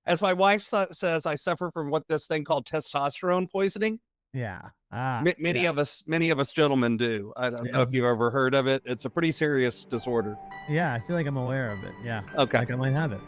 As my wife says, I suffer from this thing called testosterone poisoning. Yeah. Many of us gentlemen do. I don't know if you've ever heard of it. It's a pretty serious disorder. Yeah, I feel like I'm aware of it. Yeah. Okay. Like I might have it.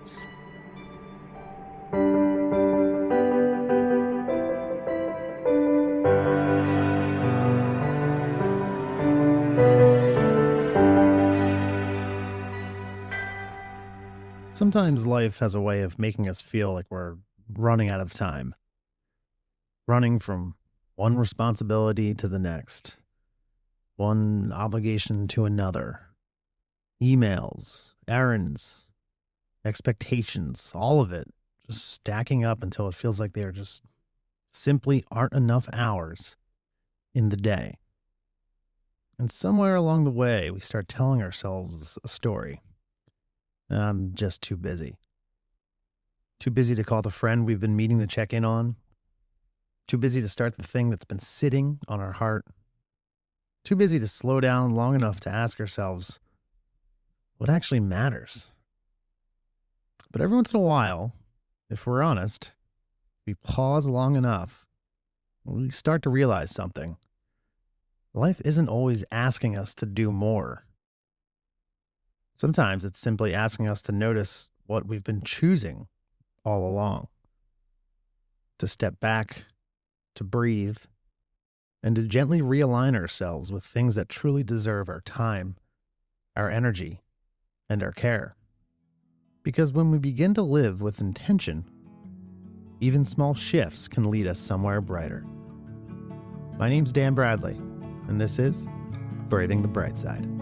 Sometimes life has a way of making us feel like we're running out of time, running from one responsibility to the next, one obligation to another, emails, errands, expectations, all of it just stacking up until it feels like there just simply aren't enough hours in the day. And somewhere along the way, we start telling ourselves a story. I'm just too busy. Too busy to call the friend we've been meeting to check in on. Too busy to start the thing that's been sitting on our heart. Too busy to slow down long enough to ask ourselves what actually matters. But every once in a while, if we're honest, we pause long enough, we start to realize something. Life isn't always asking us to do more. Sometimes it's simply asking us to notice what we've been choosing all along. To step back, to breathe, and to gently realign ourselves with things that truly deserve our time, our energy, and our care. Because when we begin to live with intention, even small shifts can lead us somewhere brighter. My name's Dan Bradley, and this is Braving the Brightside.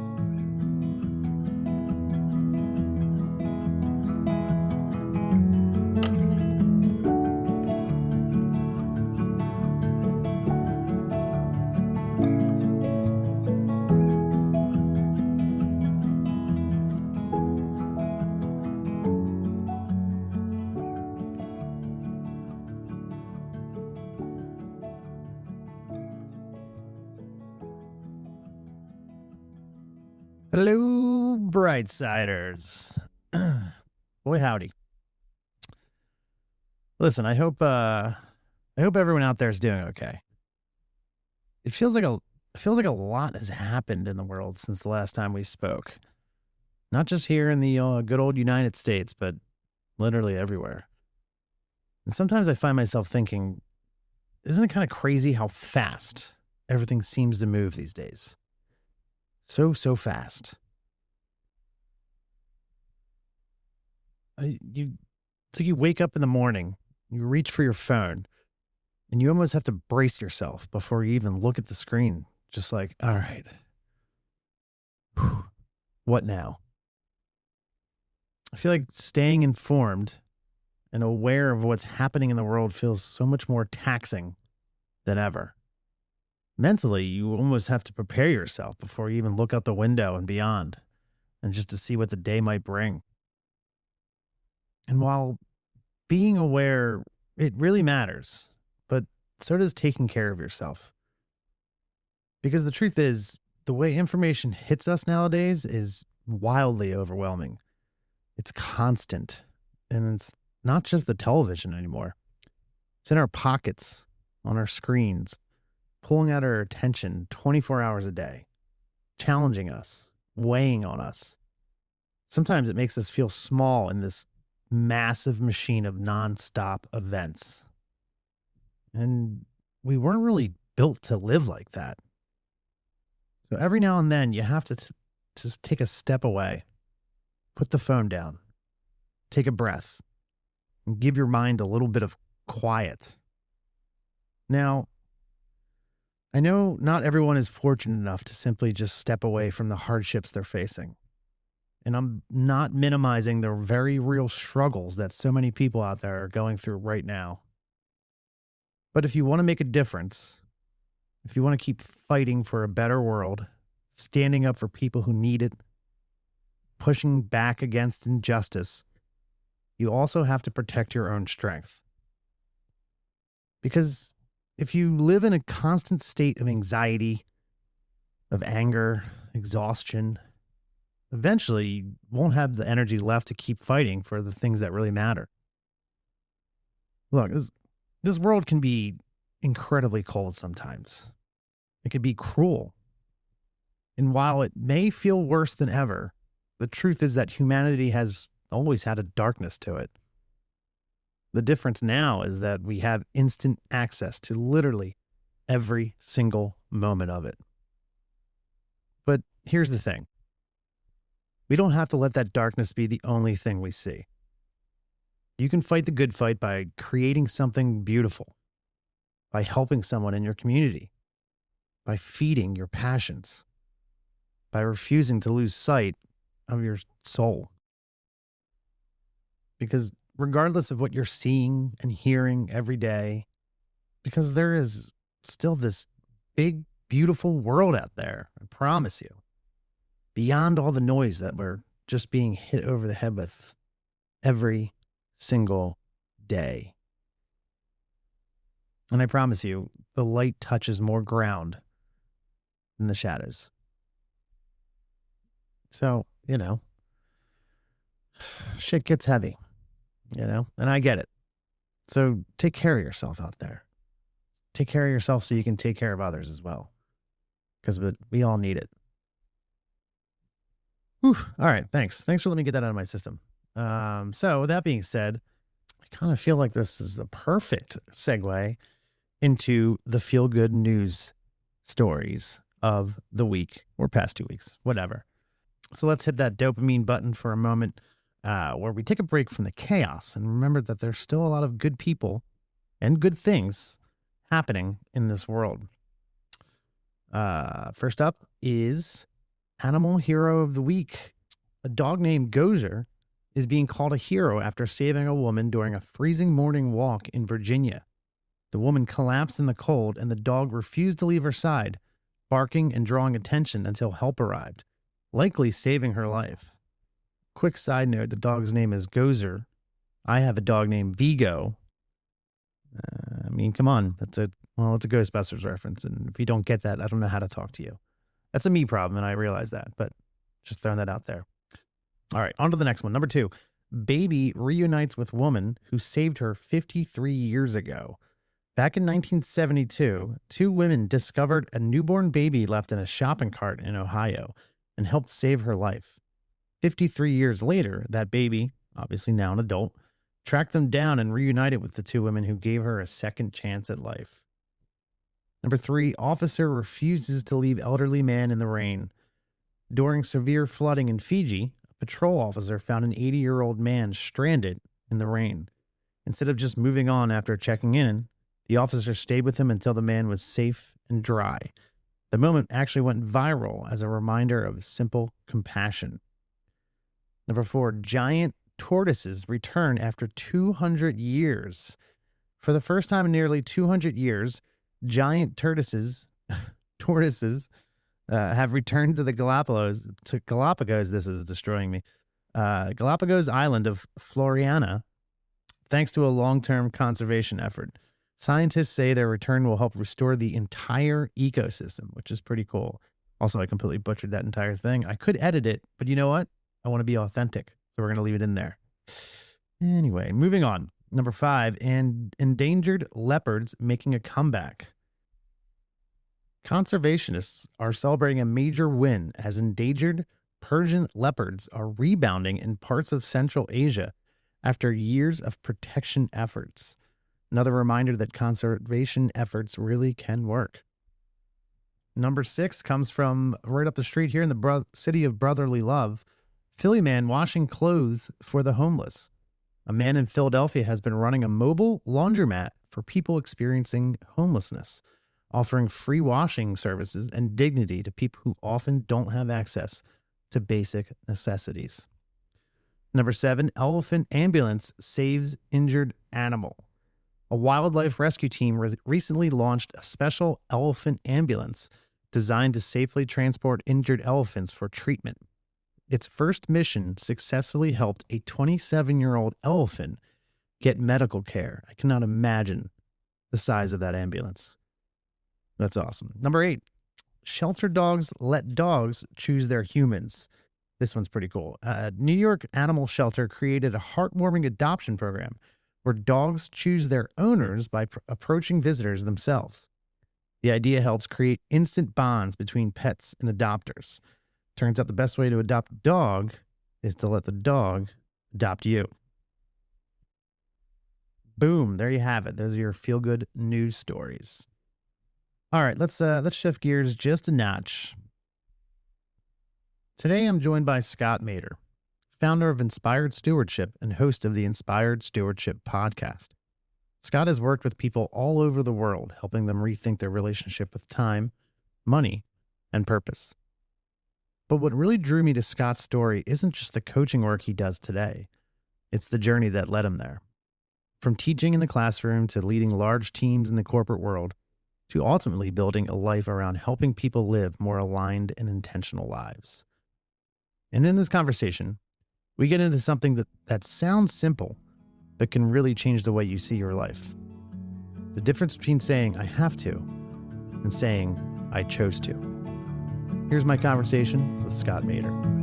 Hello, Brightsiders. Boy, howdy. Listen, I hope everyone out there is doing okay. It feels like a lot has happened in the world since the last time we spoke. Not just here in the good old United States, but literally everywhere. And sometimes I find myself thinking, isn't it kind of crazy how fast everything seems to move these days? So fast. It's like you wake up in the morning, you reach for your phone, and you almost have to brace yourself before you even look at the screen. Just like, all right, what now? I feel like staying informed and aware of what's happening in the world feels so much more taxing than ever. Mentally, you almost have to prepare yourself before you even look out the window and beyond, and just to see what the day might bring. And while being aware, it really matters, but so does taking care of yourself. Because the truth is, the way information hits us nowadays is wildly overwhelming. It's constant, and it's not just the television anymore. It's in our pockets, on our screens, pulling at our attention 24 hours a day, challenging us, weighing on us. Sometimes it makes us feel small in this massive machine of nonstop events. And we weren't really built to live like that. So every now and then you have to just take a step away, put the phone down, take a breath, and give your mind a little bit of quiet. Now, I know not everyone is fortunate enough to simply just step away from the hardships they're facing. And I'm not minimizing the very real struggles that so many people out there are going through right now. But if you want to make a difference, if you want to keep fighting for a better world, standing up for people who need it, pushing back against injustice, you also have to protect your own strength. Because if you live in a constant state of anxiety, of anger, exhaustion, eventually you won't have the energy left to keep fighting for the things that really matter. Look, this world can be incredibly cold sometimes. It can be cruel. And while it may feel worse than ever, the truth is that humanity has always had a darkness to it. The difference now is that we have instant access to literally every single moment of it. But here's the thing. We don't have to let that darkness be the only thing we see. You can fight the good fight by creating something beautiful, by helping someone in your community, by feeding your passions, by refusing to lose sight of your soul. Because regardless of what you're seeing and hearing every day, because there is still this big, beautiful world out there, I promise you, beyond all the noise that we're just being hit over the head with every single day. And I promise you, the light touches more ground than the shadows. So, shit gets heavy, and I get it. So take care of yourself out there. Take care of yourself so you can take care of others as well. Because we all need it. Whew. All right, thanks. Thanks for letting me get that out of my system. So with that being said, I kind of feel like this is the perfect segue into the feel-good news stories of the week or past 2 weeks, whatever. So let's hit that dopamine button for a moment where we take a break from the chaos and remember that there's still a lot of good people and good things happening in this world. First up is Animal Hero of the Week. A dog named Gozer is being called a hero after saving a woman during a freezing morning walk in Virginia. The woman collapsed in the cold and the dog refused to leave her side, barking and drawing attention until help arrived, likely saving her life. Quick side note, the dog's name is Gozer. I have a dog named Vigo. Come on. It's a Ghostbusters reference. And if you don't get that, I don't know how to talk to you. That's a me problem, and I realize that, but just throwing that out there. All right, on to the next one. Number 2, baby reunites with woman who saved her 53 years ago. Back in 1972, 2 women discovered a newborn baby left in a shopping cart in Ohio and helped save her life. 53 years later, that baby, obviously now an adult, tracked them down and reunited with the 2 women who gave her a second chance at life. Number 3, officer refuses to leave elderly man in the rain. During severe flooding in Fiji, a patrol officer found an 80-year-old man stranded in the rain. Instead of just moving on after checking in, the officer stayed with him until the man was safe and dry. The moment actually went viral as a reminder of simple compassion. Number 4, giant tortoises return after 200 years. For the first time in nearly 200 years, giant tortoises have returned to the Galapagos. This is destroying me. Galapagos Island of Floriana, thanks to a long-term conservation effort. Scientists say their return will help restore the entire ecosystem, which is pretty cool. Also, I completely butchered that entire thing. I could edit it, but you know what? I want to be authentic, so we're going to leave it in there. Anyway, moving on. Number 5, and endangered leopards making a comeback. Conservationists are celebrating a major win as endangered Persian leopards are rebounding in parts of Central Asia after years of protection efforts. Another reminder that conservation efforts really can work. Number 6 comes from right up the street here in the city of brotherly love. Philly man washing clothes for the homeless. A man in Philadelphia has been running a mobile laundromat for people experiencing homelessness, offering free washing services and dignity to people who often don't have access to basic necessities. Number 7, elephant ambulance saves injured animal. A wildlife rescue team recently launched a special elephant ambulance designed to safely transport injured elephants for treatment. Its first mission successfully helped a 27-year-old elephant get medical care. I cannot imagine the size of that ambulance. That's awesome. Number 8, shelter dogs let dogs choose their humans. This one's pretty cool. New York Animal Shelter created a heartwarming adoption program where dogs choose their owners by approaching visitors themselves. The idea helps create instant bonds between pets and adopters. Turns out the best way to adopt a dog is to let the dog adopt you. Boom, there you have it. Those are your feel-good news stories. All right, let's shift gears just a notch. Today I'm joined by Scott Maderer, founder of Inspired Stewardship and host of the Inspired Stewardship Podcast. Scott has worked with people all over the world, helping them rethink their relationship with time, money, and purpose. But what really drew me to Scott's story isn't just the coaching work he does today. It's the journey that led him there. From teaching in the classroom to leading large teams in the corporate world, to ultimately building a life around helping people live more aligned and intentional lives. And in this conversation, we get into something that sounds simple, but can really change the way you see your life. The difference between saying, I have to, and saying, I chose to. Here's my conversation with Scott Maderer.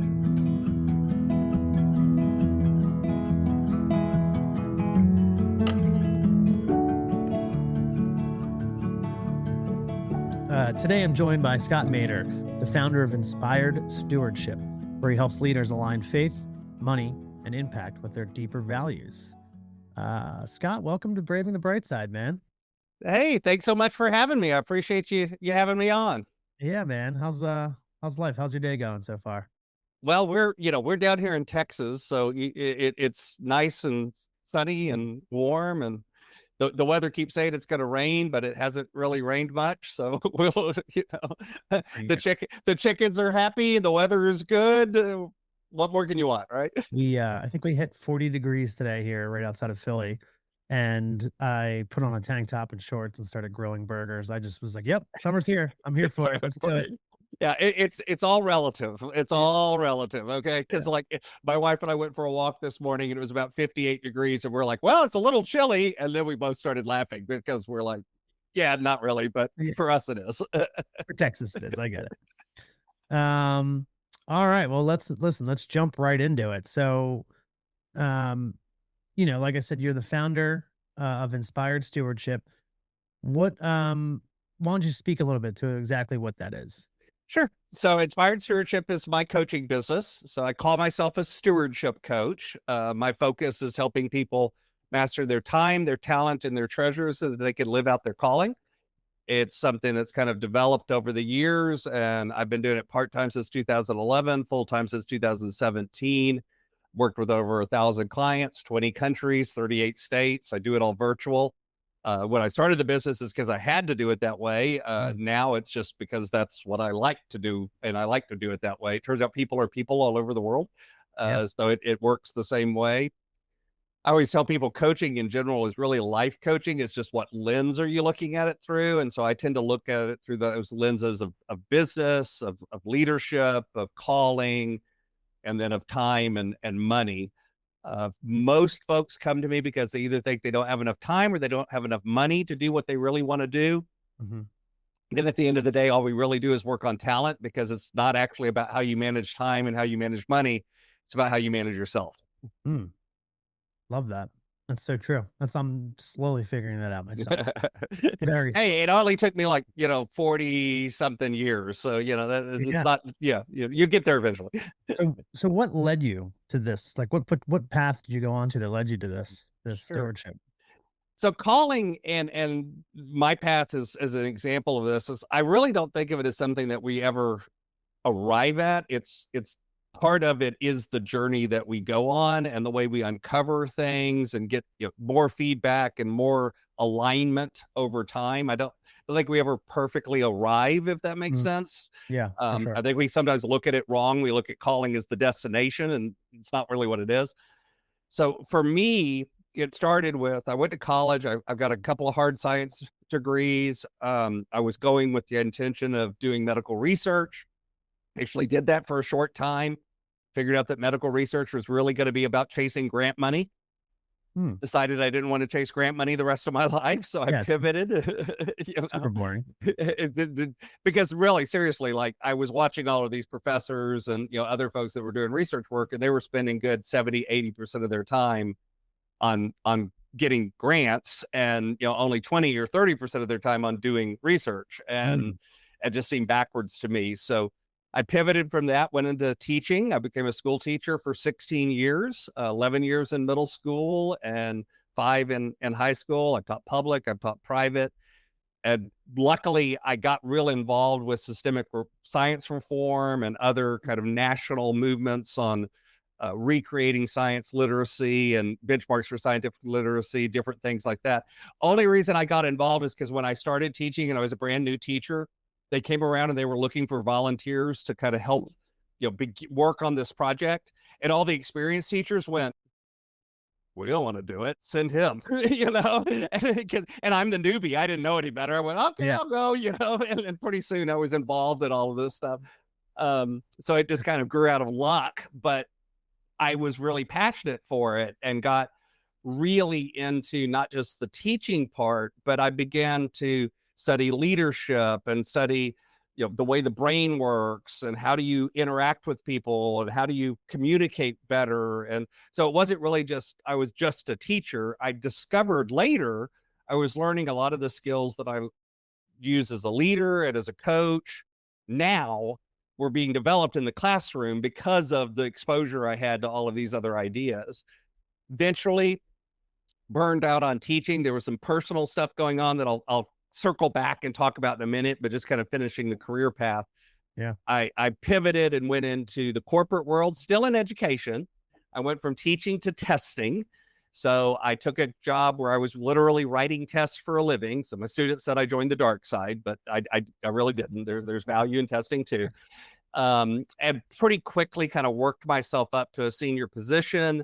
Today I'm joined by Scott Maderer, the founder of Inspired Stewardship, where he helps leaders align faith, money, and impact with their deeper values. Scott, welcome to Braving the Brightside, man. Hey, thanks so much for having me. I appreciate you having me on. Yeah, man. How's life? How's your day going so far? Well, we're down here in Texas, so it's nice and sunny and warm, and the weather keeps saying it's going to rain, but it hasn't really rained much. So we'll, the chickens are happy, the weather is good. What more can you want, right? I think we hit 40 degrees today here, right outside of Philly. And I put on a tank top and shorts and started grilling burgers. I just was like, yep, summer's here. I'm here for it. Let's do it. Yeah, it's all relative. It's all relative, okay? Because like my wife and I went for a walk this morning and it was about 58 degrees, and we're like, well, it's a little chilly, and then we both started laughing because we're like, yeah, not really, but for us it is. For Texas it is. I get it. All right, well, let's jump right into it. So, like I said, you're the founder of Inspired Stewardship. Why don't you speak a little bit to exactly what that is? Sure. So Inspired Stewardship is my coaching business. So I call myself a stewardship coach. My focus is helping people master their time, their talent, and their treasures so that they can live out their calling. It's something that's kind of developed over the years, and I've been doing it part-time since 2011, full-time since 2017. Worked with over 1,000 clients, 20 countries, 38 states. I do it all virtual. When I started the business is because I had to do it that way. Now it's just because that's what I like to do, and I like to do it that way. It turns out people are people all over the world. So it works the same way. I always tell people coaching in general is really life coaching. It's just what lens are you looking at it through? And so I tend to look at it through those lenses of business, of leadership, of calling, and then of time and money. Most folks come to me because they either think they don't have enough time or they don't have enough money to do what they really want to do. Mm-hmm. Then at the end of the day, all we really do is work on talent, because it's not actually about how you manage time and how you manage money. It's about how you manage yourself. Mm. Love that. That's so true. I'm slowly figuring that out myself. Hey, it only took me 40 something years. So, it's not, you get there eventually. So what led you to this? Like what path did you go on to that led you to this stewardship? So calling and my path is, as an example of this, is I really don't think of it as something that we ever arrive at. It's part of it is the journey that we go on and the way we uncover things and get more feedback and more alignment over time. I don't think we ever perfectly arrive, if that makes sense. Yeah. Sure. I think we sometimes look at it wrong. We look at calling as the destination, and it's not really what it is. So for me, it started with, I went to college. I've got a couple of hard science degrees. I was going with the intention of doing medical research. Actually did that for a short time. Figured out that medical research was really going to be about chasing grant money. Decided I didn't want to chase grant money the rest of my life, so I pivoted. Super boring. Because really, seriously, I was watching all of these professors and other folks that were doing research work, and they were spending good 70-80% of their time on getting grants and, only 20 or 30% of their time on doing research. And it just seemed backwards to me. So I pivoted from that, went into teaching. I became a school teacher for 16 years, 11 years in middle school and 5 in high school. I taught public, I taught private. And luckily, I got real involved with systemic science reform and other kind of national movements on recreating science literacy and benchmarks for scientific literacy, different things like that. Only reason I got involved is because when I started teaching and I was a brand new teacher, they came around and they were looking for volunteers to kind of help, work on this project. And all the experienced teachers went, we don't want to do it. Send him, and I'm the newbie. I didn't know any better. I went, okay, I'll go, and pretty soon I was involved in all of this stuff. So it just kind of grew out of luck, but I was really passionate for it and got really into not just the teaching part, but I began to study leadership and study, the way the brain works and how do you interact with people and how do you communicate better. And so it wasn't really just, I was just a teacher. I discovered later, I was learning a lot of the skills that I use as a leader and as a coach now were being developed in the classroom because of the exposure I had to all of these other ideas. Eventually burned out on teaching. There was some personal stuff going on that I'll circle back and talk about in a minute, but just kind of finishing the career path. Yeah. I pivoted and went into the corporate world, still in education. I went from teaching to testing. So I took a job where I was literally writing tests for a living. So my students said I joined the dark side, but I really didn't. There's value in testing too. And pretty quickly kind of worked myself up to a senior position.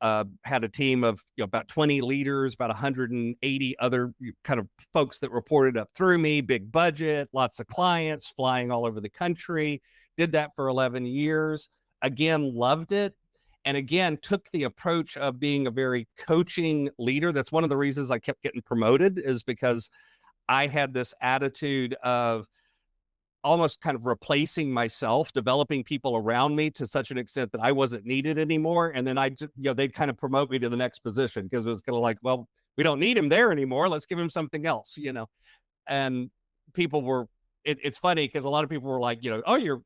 Had a team of about 20 leaders, about 180 other kind of folks that reported up through me, big budget, lots of clients, flying all over the country. Did that for 11 years. Again, loved it. And again, took the approach of being a very coaching leader. That's one of the reasons I kept getting promoted, is because I had this attitude of almost kind of replacing myself, developing people around me to such an extent that I wasn't needed anymore. And then they'd kind of promote me to the next position because it was kind of like, well, we don't need him there anymore. Let's give him something else, And people were, it's funny because a lot of people were like, oh, you're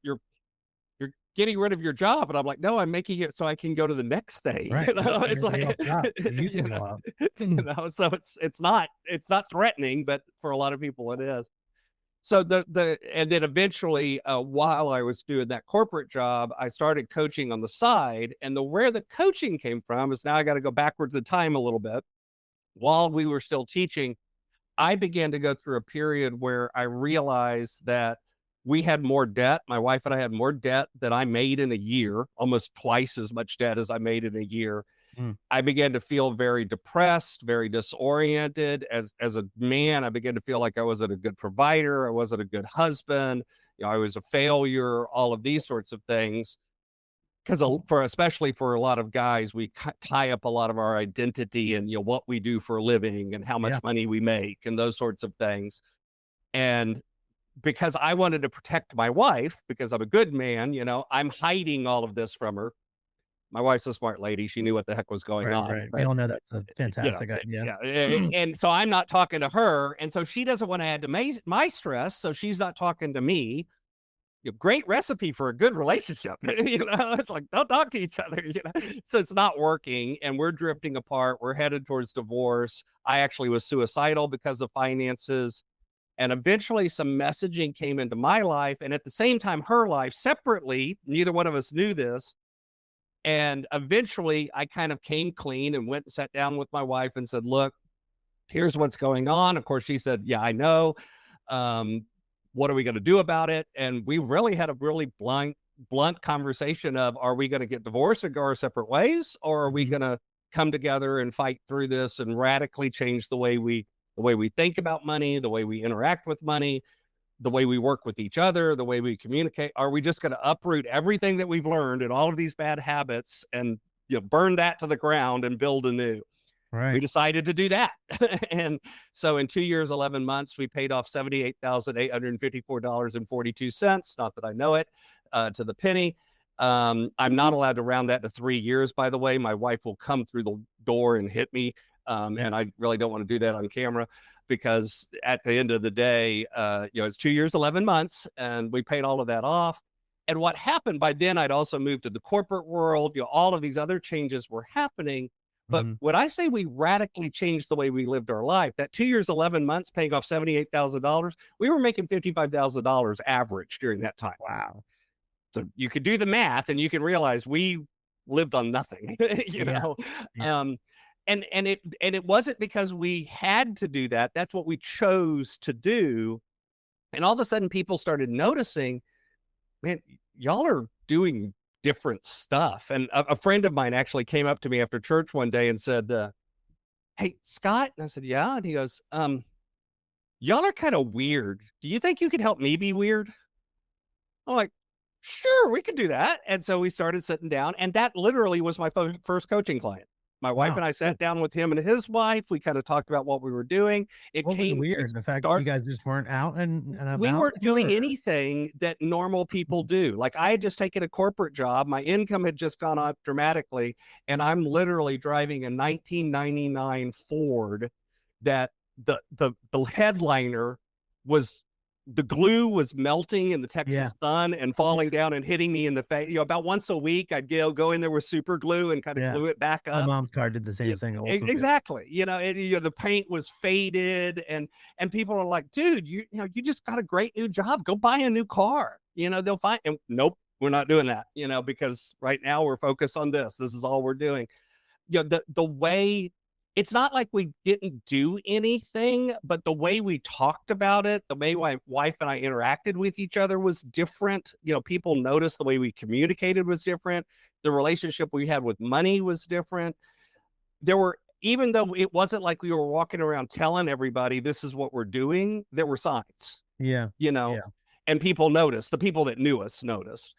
getting rid of your job. And I'm like, no, I'm making it so I can go to the next thing. Right. It's like, so it's not threatening, but for a lot of people it is. So and then eventually, while I was doing that corporate job, I started coaching on the side. And where the coaching came from is, now I got to go backwards in time a little bit. While we were still teaching, I began to go through a period where I realized that we had more debt. My wife and I had more debt than I made in a year, almost twice as much debt as I made in a year. I began to feel very depressed, very disoriented. As a man, I began to feel like I wasn't a good provider. I wasn't a good husband. I was a failure, all of these sorts of things. Because especially for a lot of guys, we tie up a lot of our identity in, what we do for a living and how much money we make and those sorts of things. And because I wanted to protect my wife, because I'm a good man, I'm hiding all of this from her. My wife's a smart lady. She knew what the heck was going on. Right. We all know that's a fantastic idea. Yeah. And so I'm not talking to her. And so she doesn't want to add to my stress. So she's not talking to me. Great recipe for a good relationship. It's like, don't talk to each other. So it's not working and we're drifting apart. We're headed towards divorce. I actually was suicidal because of finances. And eventually some messaging came into my life. And at the same time, her life separately, neither one of us knew this. And eventually I kind of came clean and went and sat down with my wife and said, look, here's what's going on. Of course, she said, yeah, I know. What are we going to do about it? And we really had a really blunt conversation of, are we going to get divorced and go our separate ways? Or are we going to come together and fight through this and radically change the way we think about money, the way we interact with money, the way we work with each other, the way we communicate? Are we just going to uproot everything that we've learned and all of these bad habits and burn that to the ground and build anew? Right. We decided to do that. And so in 2 years, 11 months, we paid off $78,854.42. Not that I know it, to the penny. I'm not allowed to round that to 3 years, by the way. My wife will come through the door and hit me And I really don't want to do that on camera because at the end of the day, it's 2 years, 11 months, and we paid all of that off. And what happened by then, I'd also moved to the corporate world, all of these other changes were happening. But when I say we radically changed the way we lived our life, that 2 years, 11 months, paying off $78,000, we were making $55,000 average during that time. Wow. So you could do the math and you can realize we lived on nothing, know? Yeah. And it wasn't because we had to do that. That's what we chose to do. And all of a sudden people started noticing, man, y'all are doing different stuff. And a friend of mine actually came up to me after church one day and said, hey, Scott. And I said, yeah. And he goes, y'all are kind of weird. Do you think you could help me be weird? I'm like, sure, we could do that. And so we started sitting down, and that literally was my first coaching client. My wife and I sat down with him and his wife. We kind of talked about what we were doing. It came weird. The fact that you guys just weren't out and about. We weren't doing anything that normal people do. Like, I had just taken a corporate job. My income had just gone up dramatically. And I'm literally driving a 1999 Ford that the headliner was, the glue was melting in the Texas sun and falling down and hitting me in the face. About once a week, I'd go in there with super glue and kind of glue it back up. My mom's car did the same thing. Also exactly. The paint was faded, and people are like, dude, you just got a great new job. Go buy a new car. They'll find. And nope, we're not doing that. Because right now we're focused on this. This is all we're doing. The way. It's not like we didn't do anything, but the way we talked about it, the way my wife and I interacted with each other was different. People noticed the way we communicated was different. The relationship we had with money was different. Even though it wasn't like we were walking around telling everybody this is what we're doing, there were signs. And people noticed. The people that knew us noticed.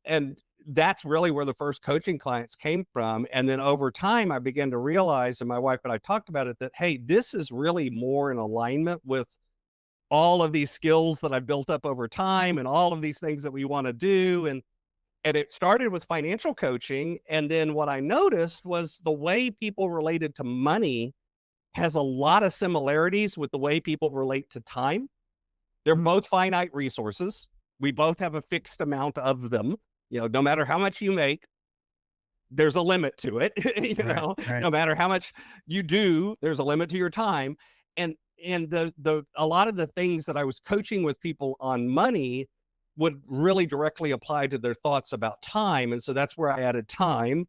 And that's really where the first coaching clients came from. And then over time, I began to realize, and my wife and I talked about it, that, hey, this is really more in alignment with all of these skills that I've built up over time and all of these things that we want to do. And it started with financial coaching. And then what I noticed was the way people related to money has a lot of similarities with the way people relate to time. They're both finite resources. We both have a fixed amount of them. No matter how much you make, there's a limit to it. No matter how much you do, there's a limit to your time. And a lot of the things that I was coaching with people on money would really directly apply to their thoughts about time. And so that's where I added time.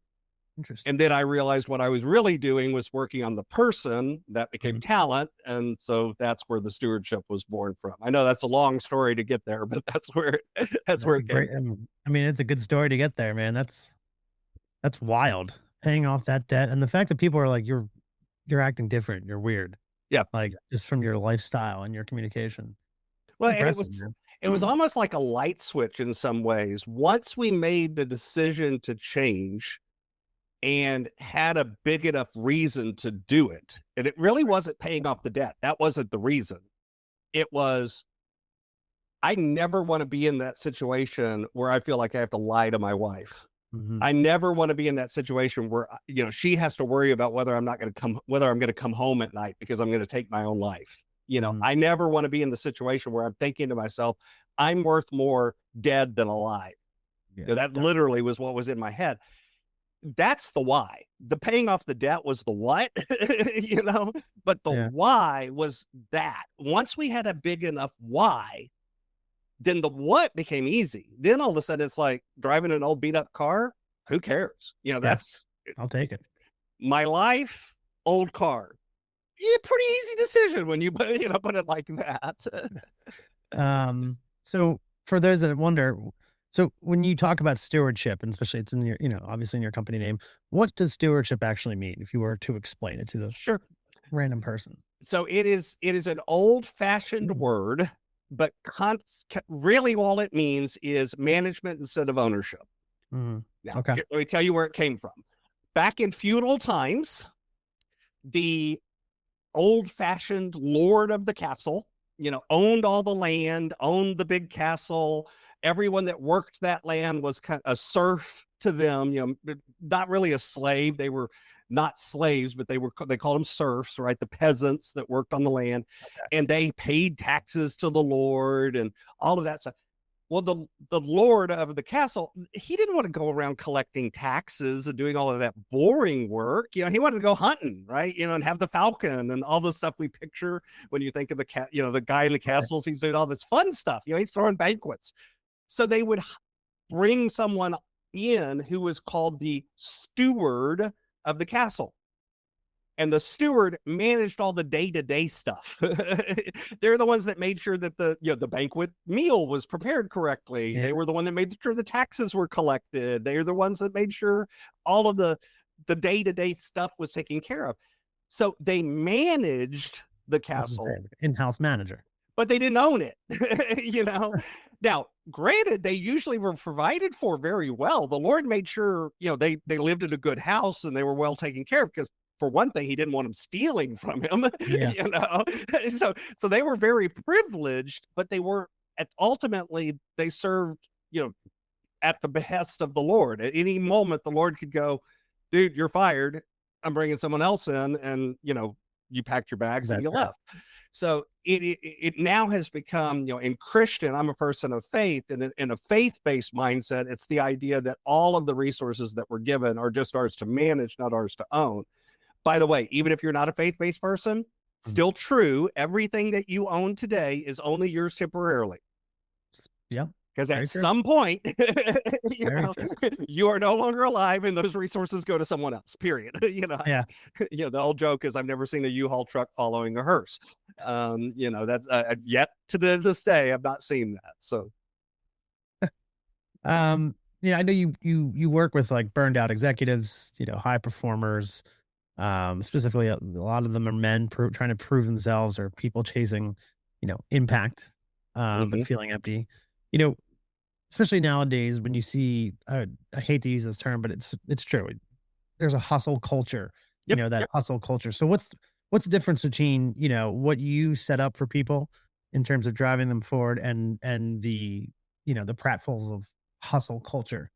Interesting. And then I realized what I was really doing was working on the person. That became talent. And so that's where the stewardship was born from. I know that's a long story to get there, but that's where it came. I mean, it's a good story to get there, man. That's wild. Paying off that debt. And the fact that people are like, you're acting different. You're weird. Yeah. Like, just from your lifestyle and your communication. Well, it was almost like a light switch in some ways. Once we made the decision to change and had a big enough reason to do it, and it really wasn't paying off the debt. That wasn't the reason. It was, I never want to be in that situation where I feel like I have to lie to my wife. I never want to be in that situation where, she has to worry about whether I'm going to come home at night because I'm going to take my own life. I never want to be in the situation where I'm thinking to myself, I'm worth more dead than alive. That literally was what was in my head. That's the why. The paying off the debt was the what, but the why was that. Once we had a big enough why, then the what became easy. Then all of a sudden it's like driving an old beat up car. Who cares? That's, I'll take it. My life, old car. Yeah, pretty easy decision when you put it like that. So for those that wonder, so when you talk about stewardship, and especially it's in your, obviously in your company name, what does stewardship actually mean if you were to explain it to the random person? So it is an old fashioned word, but really all it means is management instead of ownership. Now, let me tell you where it came from. Back in feudal times, the old fashioned lord of the castle, owned all the land, owned the big castle. Everyone that worked that land was kind of a serf to them, not really a slave. They were not slaves, but they called them serfs, right? The peasants that worked on the land, and they paid taxes to the Lord and all of that stuff. Well, the Lord of the castle, he didn't want to go around collecting taxes and doing all of that boring work. He wanted to go hunting, right? And have the falcon and all the stuff we picture when you think of the guy in the castles. He's doing all this fun stuff. He's throwing banquets. So they would bring someone in who was called the steward of the castle. And the steward managed all the day-to-day stuff. They're the ones that made sure that the banquet meal was prepared correctly. They were the one that made sure the taxes were collected. They're the ones that made sure all of the day-to-day stuff was taken care of. So they managed the castle. In-house manager. But they didn't own it. Now, granted, they usually were provided for very well. The Lord made sure, they lived in a good house and they were well taken care of, because for one thing, he didn't want them stealing from him, So they were very privileged, but they were ultimately they served, at the behest of the Lord. At any moment, the Lord could go, dude, you're fired. I'm bringing someone else in, and you packed your bags and you left. So it now has become, in Christian, I'm a person of faith, and in a faith-based mindset, it's the idea that all of the resources that we're given are just ours to manage, not ours to own. By the way, even if you're not a faith-based person, still true, everything that you own today is only yours temporarily. Yeah. Because at some point, you are no longer alive and those resources go to someone else, period. The old joke is, I've never seen a U-Haul truck following a hearse. That's yet to this day, I've not seen that. So, I know you work with like burned out executives, high performers. Specifically, a lot of them are men trying to prove themselves, or people chasing, impact, but feeling empty. Especially nowadays when you see, I hate to use this term, but it's true. There's a hustle culture, hustle culture. So what's the difference between, what you set up for people in terms of driving them forward and the pratfalls of hustle culture?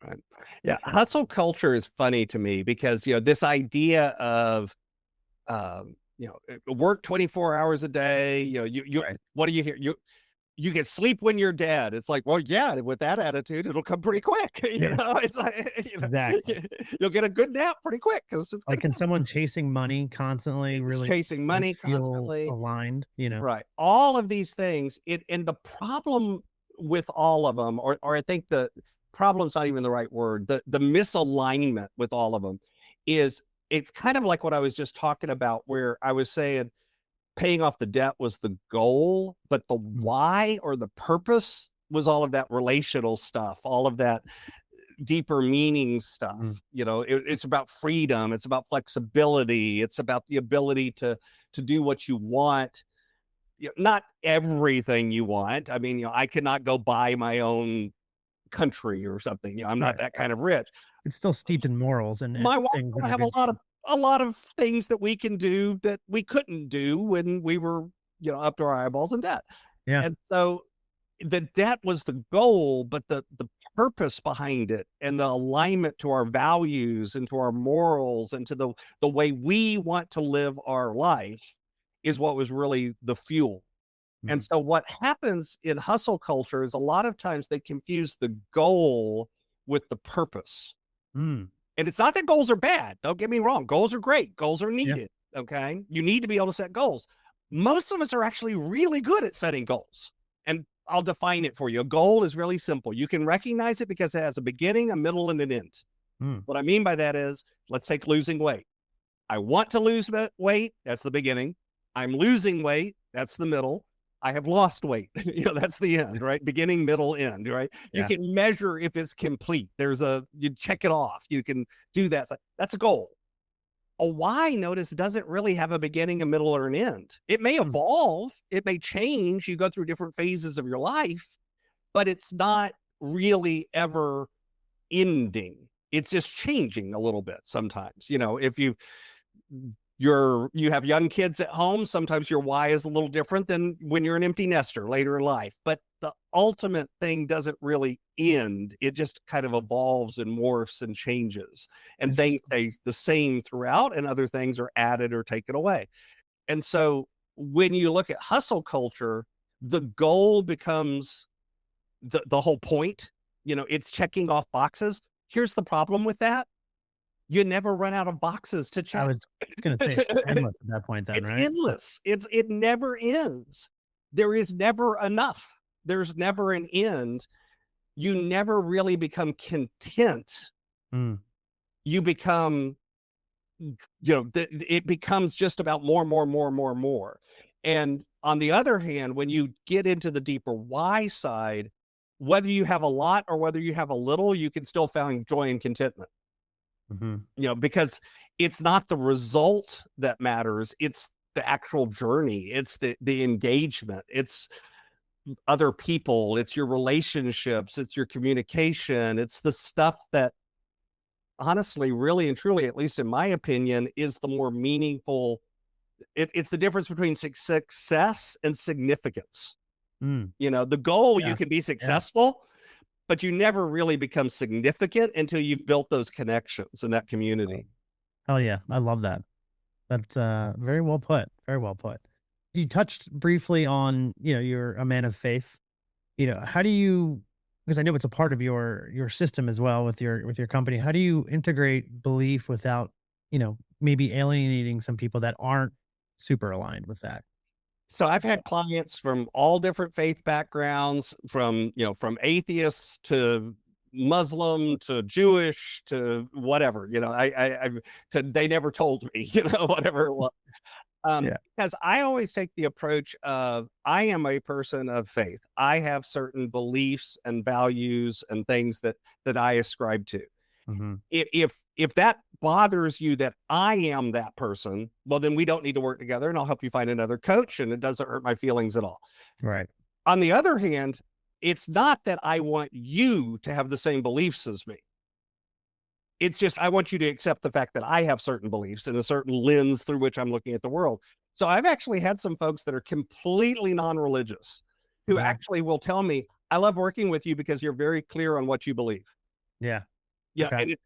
Right. Yeah. Hustle culture is funny to me because, this idea of, work 24 hours a day, what do you hear? You can sleep when you're dead. It's like, well, yeah, with that attitude, it'll come pretty quick. It's like, exactly. You'll get a good nap pretty quick. Because it's like, can someone chasing money constantly really chasing money constantly aligned, right. All of these things, and the problem with all of them, or I think the problem's not even the right word. The misalignment with all of them is, it's kind of like what I was just talking about, where I was saying paying off the debt was the goal, but the why or the purpose was all of that relational stuff, all of that deeper meaning stuff. It's about freedom. It's about flexibility. It's about the ability to do what you want. Not everything you want. I mean, I cannot go buy my own country or something. I'm not that kind of rich. It's still steeped in morals, and my wife will have a lot of things that we can do that we couldn't do when we were, up to our eyeballs in debt. Yeah. And so the debt was the goal, but the purpose behind it and the alignment to our values and to our morals and to the way we want to live our life is what was really the fuel. And so what happens in hustle culture is a lot of times they confuse the goal with the purpose. And it's not that goals are bad. Don't get me wrong. Goals are great. Goals are needed. Yeah. Okay. You need to be able to set goals. Most of us are actually really good at setting goals. And I'll define it for you. A goal is really simple. You can recognize it because it has a beginning, a middle, and an end. What I mean by that is, let's take losing weight. I want to lose weight. That's the beginning. I'm losing weight. That's the middle. I have lost weight. That's the end, right? Beginning, middle, end, right? Yeah. You can measure if it's complete. You check it off. You can do that. That's a goal. A why, notice, doesn't really have a beginning, a middle, or an end. It may evolve. It may change. You go through different phases of your life, but it's not really ever ending. It's just changing a little bit sometimes. If you you have young kids at home. Sometimes your why is a little different than when you're an empty nester later in life, but the ultimate thing doesn't really end. It just kind of evolves and morphs and changes, and things stay the same throughout, and other things are added or taken away. And so when you look at hustle culture, the goal becomes the whole point. It's checking off boxes. Here's the problem with that. You never run out of boxes to check. I was going to say it's endless at that point then, It's right? endless. It never ends. There is never enough. There's never an end. You never really become content. Mm. You become, it becomes just about more. And on the other hand, when you get into the deeper why side, whether you have a lot or whether you have a little, you can still find joy and contentment. Mm-hmm. Because it's not the result that matters. It's the actual journey. It's the engagement. It's other people. It's your relationships. It's your communication. It's the stuff that honestly, really and truly, at least in my opinion, is the more meaningful. It's the difference between success and significance. The goal, you can be successful, but you never really become significant until you've built those connections in that community. Oh yeah. I love that. That's very well put. Very well put. You touched briefly on, you're a man of faith. How do you, because I know it's a part of your system as well with your company, how do you integrate belief without, maybe alienating some people that aren't super aligned with that? So I've had clients from all different faith backgrounds, from atheists to Muslim to Jewish to whatever, they never told me, whatever it was. Because I always take the approach of, I am a person of faith. I have certain beliefs and values and things that I ascribe to. Mm-hmm. If that bothers you that I am that person, well, then we don't need to work together, and I'll help you find another coach, and it doesn't hurt my feelings at all. Right. On the other hand, it's not that I want you to have the same beliefs as me. It's just, I want you to accept the fact that I have certain beliefs and a certain lens through which I'm looking at the world. So I've actually had some folks that are completely non-religious who actually will tell me, I love working with you because you're very clear on what you believe. Yeah. Yeah. Okay. And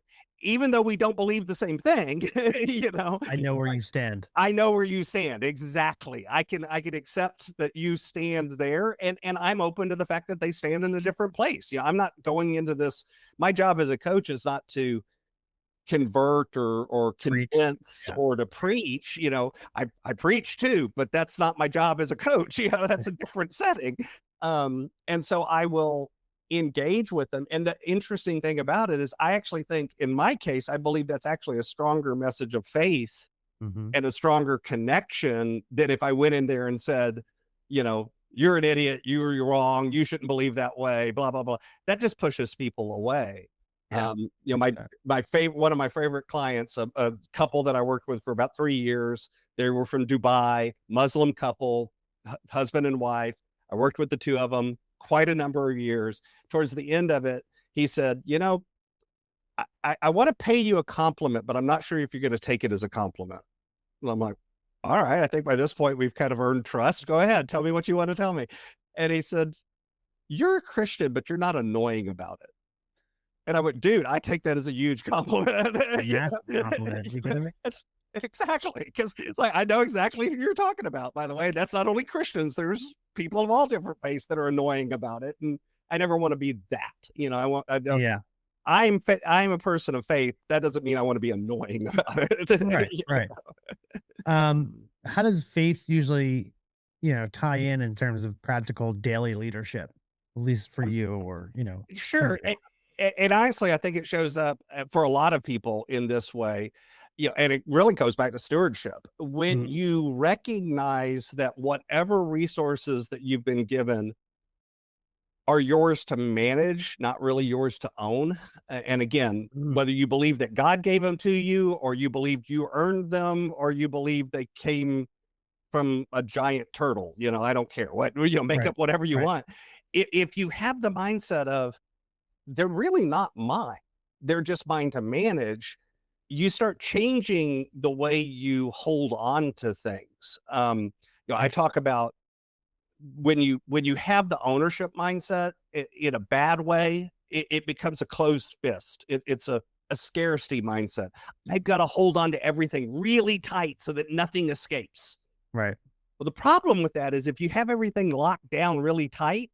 even though we don't believe the same thing, I know where you stand. I know where you stand. Exactly. I can accept that you stand there, and I'm open to the fact that they stand in a different place. I'm not going into this. My job as a coach is not to convert or convince or to preach. I preach too, but that's not my job as a coach. That's a different setting. And so I will engage with them. And the interesting thing about it is, I actually think, in my case, I believe that's actually a stronger message of faith and a stronger connection than if I went in there and said, you're an idiot, you're wrong, you shouldn't believe that way, blah, blah, blah. That just pushes people away. Yeah. My favorite, one of my favorite clients, a couple that I worked with for about 3 years. They were from Dubai, Muslim couple, husband and wife. I worked with the two of them quite a number of years. Towards the end of it, he said, I want to pay you a compliment, but I'm not sure if you're going to take it as a compliment. And I'm like, all right, I think by this point we've kind of earned trust. Go ahead, tell me what you want to tell me. And he said, you're a Christian, but you're not annoying about it. And I went, dude, I take that as a huge compliment. Yes, compliment. You kidding me? Exactly. Because it's like, I know exactly who you're talking about, by the way. That's not only Christians. There's people of all different faiths that are annoying about it. And I never want to be that. I'm a person of faith. That doesn't mean I want to be annoying about it. Right. How does faith usually, tie in terms of practical daily leadership, at least for you, or, Sure. And honestly, I think it shows up for a lot of people in this way, and it really goes back to stewardship. When you recognize that whatever resources that you've been given are yours to manage, not really yours to own. And again, whether you believe that God gave them to you, or you believe you earned them, or you believe they came from a giant turtle, I don't care what, make up whatever you want. If you have the mindset of, they're really not mine, they're just mine to manage, you start changing the way you hold on to things. I talk about when you have the ownership mindset in a bad way, it becomes a closed fist. It's a scarcity mindset. I've got to hold on to everything really tight so that nothing escapes. Right. Well, the problem with that is if you have everything locked down really tight,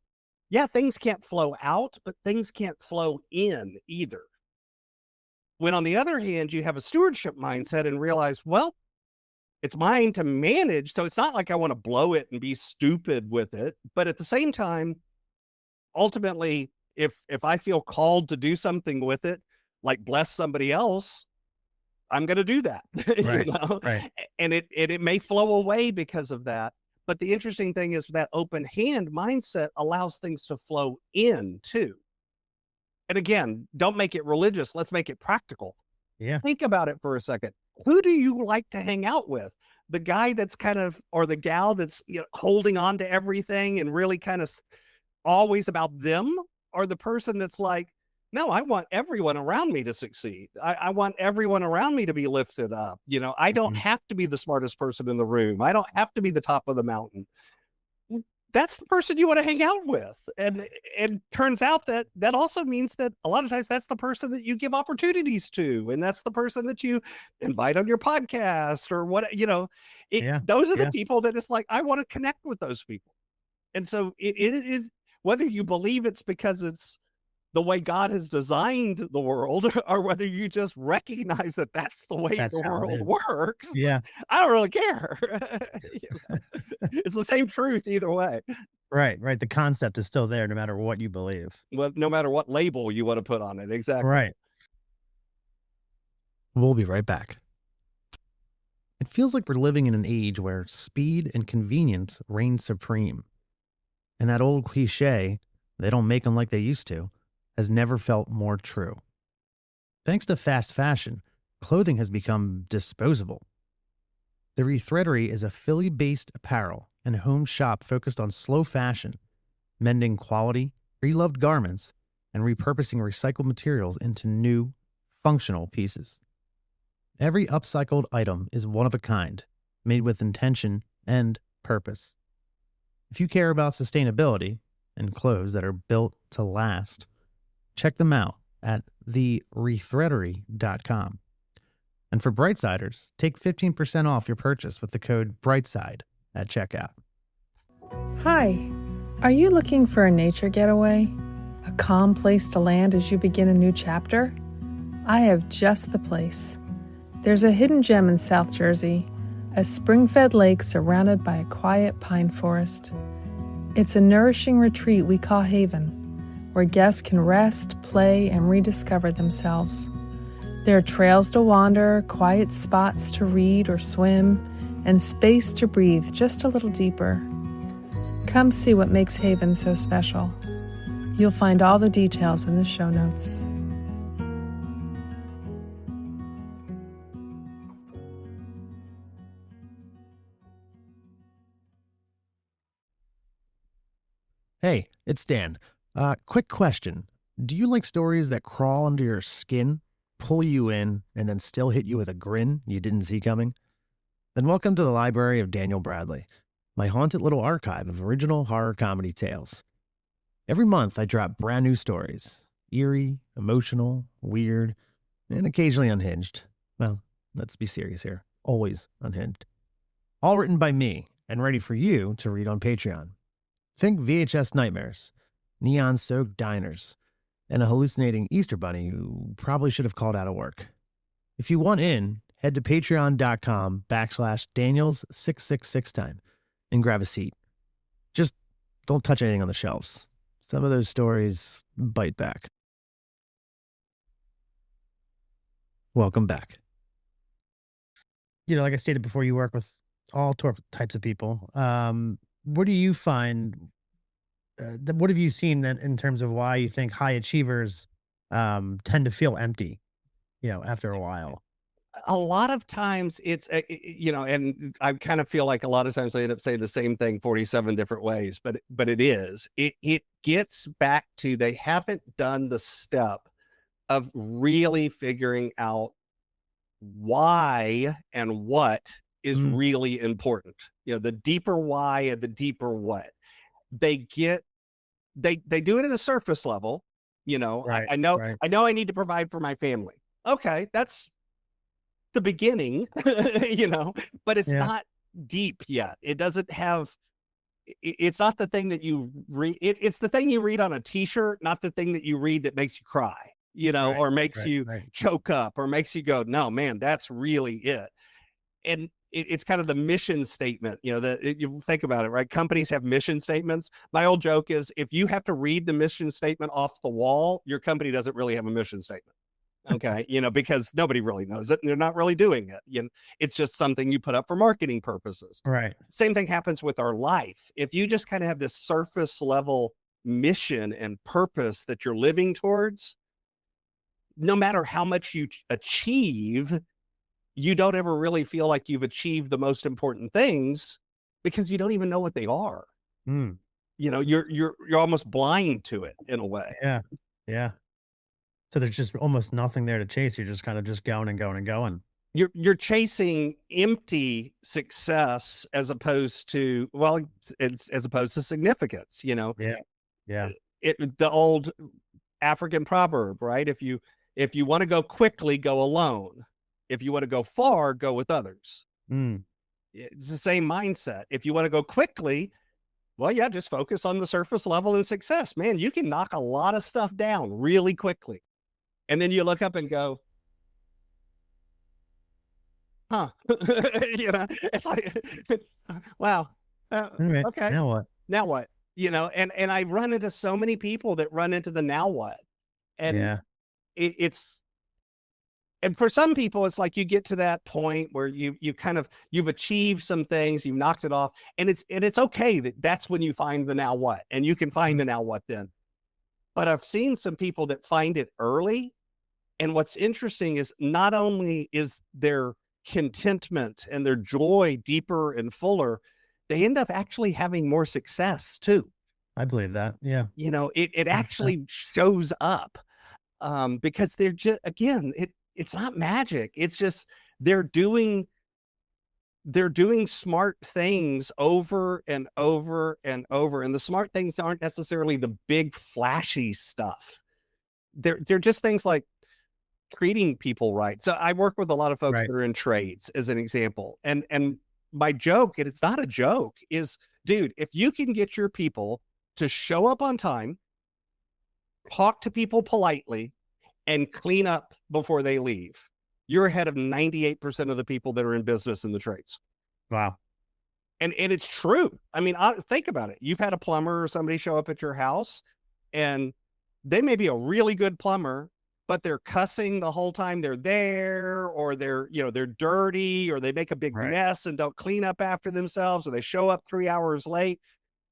yeah, things can't flow out, but things can't flow in either. When on the other hand, you have a stewardship mindset and realize, well, it's mine to manage. So it's not like I want to blow it and be stupid with it. But at the same time, ultimately, if I feel called to do something with it, like bless somebody else, I'm going to do that. Right. You know? Right. And it may flow away because of that. But the interesting thing is that open hand mindset allows things to flow in too. And again, don't make it religious. Let's make it practical. Yeah. Think about it for a second. Who do you like to hang out with? The guy that's kind of, or the gal that's holding on to everything and really kind of always about them, or the person that's like, no, I want everyone around me to succeed. I want everyone around me to be lifted up. I don't have to be the smartest person in the room. I don't have to be the top of the mountain. That's the person you want to hang out with. And turns out that also means that a lot of times that's the person that you give opportunities to. And that's the person that you invite on your podcast or what, those are the people that it's like, I want to connect with those people. And so it is, whether you believe it's because it's the way God has designed the world, or whether you just recognize that that's the way the world works. Yeah. I don't really care. It's the same truth either way. Right. Right. The concept is still there no matter what you believe. Well, no matter what label you want to put on it. Exactly. Right. We'll be right back. It feels like we're living in an age where speed and convenience reign supreme. And that old cliche, they don't make them like they used to, has never felt more true. Thanks to fast fashion, clothing has become disposable. The Rethreadery is a Philly-based apparel and home shop focused on slow fashion, mending quality, pre-loved garments, and repurposing recycled materials into new, functional pieces. Every upcycled item is one of a kind, made with intention and purpose. If you care about sustainability and clothes that are built to last, check them out at therethreadery.com. And for Brightsiders, take 15% off your purchase with the code BRIGHTSIDE at checkout. Hi, are you looking for a nature getaway? A calm place to land as you begin a new chapter? I have just the place. There's a hidden gem in South Jersey, a spring-fed lake surrounded by a quiet pine forest. It's a nourishing retreat we call Haven, where guests can rest, play, and rediscover themselves. There are trails to wander, quiet spots to read or swim, and space to breathe just a little deeper. Come see what makes Haven so special. You'll find all the details in the show notes. Hey, it's Dan. Quick question. Do you like stories that crawl under your skin, pull you in, and then still hit you with a grin you didn't see coming? Then welcome to the library of Daniel Bradley, my haunted little archive of original horror comedy tales. Every month, I drop brand new stories. Eerie, emotional, weird, and occasionally unhinged. Well, let's be serious here. Always unhinged. All written by me and ready for you to read on Patreon. Think VHS nightmares, neon-soaked diners, and a hallucinating Easter bunny who probably should have called out of work. If you want in, head to patreon.com/Daniels666 and grab a seat. Just don't touch anything on the shelves. Some of those stories bite back. Welcome back. Like I stated before, you work with all types of people. What do you find? What have you seen then in terms of why you think high achievers tend to feel empty, after a while? A lot of times it's, and I kind of feel like a lot of times I end up saying the same thing 47 different ways, but it gets back to, they haven't done the step of really figuring out why and what is really important. The deeper why and the deeper what. They do it at a surface level. Right, I know right. I need to provide for my family. Okay, that's the beginning, but it's not deep yet. It doesn't have, it's not the thing that you read. It's the thing you read on a t-shirt, not the thing that you read that makes you cry, or makes you choke up or makes you go, no, man, that's really it. And it's kind of the mission statement, that you think about it, right? Companies have mission statements. My old joke is, if you have to read the mission statement off the wall, your company doesn't really have a mission statement. Okay. Because nobody really knows it and they're not really doing it. It's just something you put up for marketing purposes. Right. Same thing happens with our life. If you just kind of have this surface level mission and purpose that you're living towards, no matter how much you achieve, you don't ever really feel like you've achieved the most important things because you don't even know what they are. You're almost blind to it in a way. Yeah. Yeah. So there's just almost nothing there to chase. You're just kind of just going and going and going. You're chasing empty success as opposed to, as opposed to significance, Yeah. Yeah. The old African proverb, right? If you want to go quickly, go alone. If you want to go far, go with others. It's the same mindset. If you want to go quickly, just focus on the surface level and success. Man, you can knock a lot of stuff down really quickly. And then you look up and go, huh? It's like, wow. Okay. Now what? Now what? And I run into so many people that run into the now what. And and for some people, it's like you get to that point where you've achieved some things, you've knocked it off, and it's okay that's when you find the now what, and you can find the now what then. But I've seen some people that find it early, and what's interesting is not only is their contentment and their joy deeper and fuller, they end up actually having more success too. I believe that. Yeah. It actually shows up because they're just, again, it's not magic. It's just they're doing smart things over and over and over. And the smart things aren't necessarily the big flashy stuff. They're just things like treating people right. So I work with a lot of folks that are in trades, as an example. And my joke, and it's not a joke, is, dude, if you can get your people to show up on time, talk to people politely, and clean up before they leave, you're ahead of 98% of the people that are in business in the trades. Wow. And it's true. I mean, think about it. You've had a plumber or somebody show up at your house, and they may be a really good plumber, but they're cussing the whole time they're there, or they're dirty, or they make a big mess and don't clean up after themselves, or they show up 3 hours late.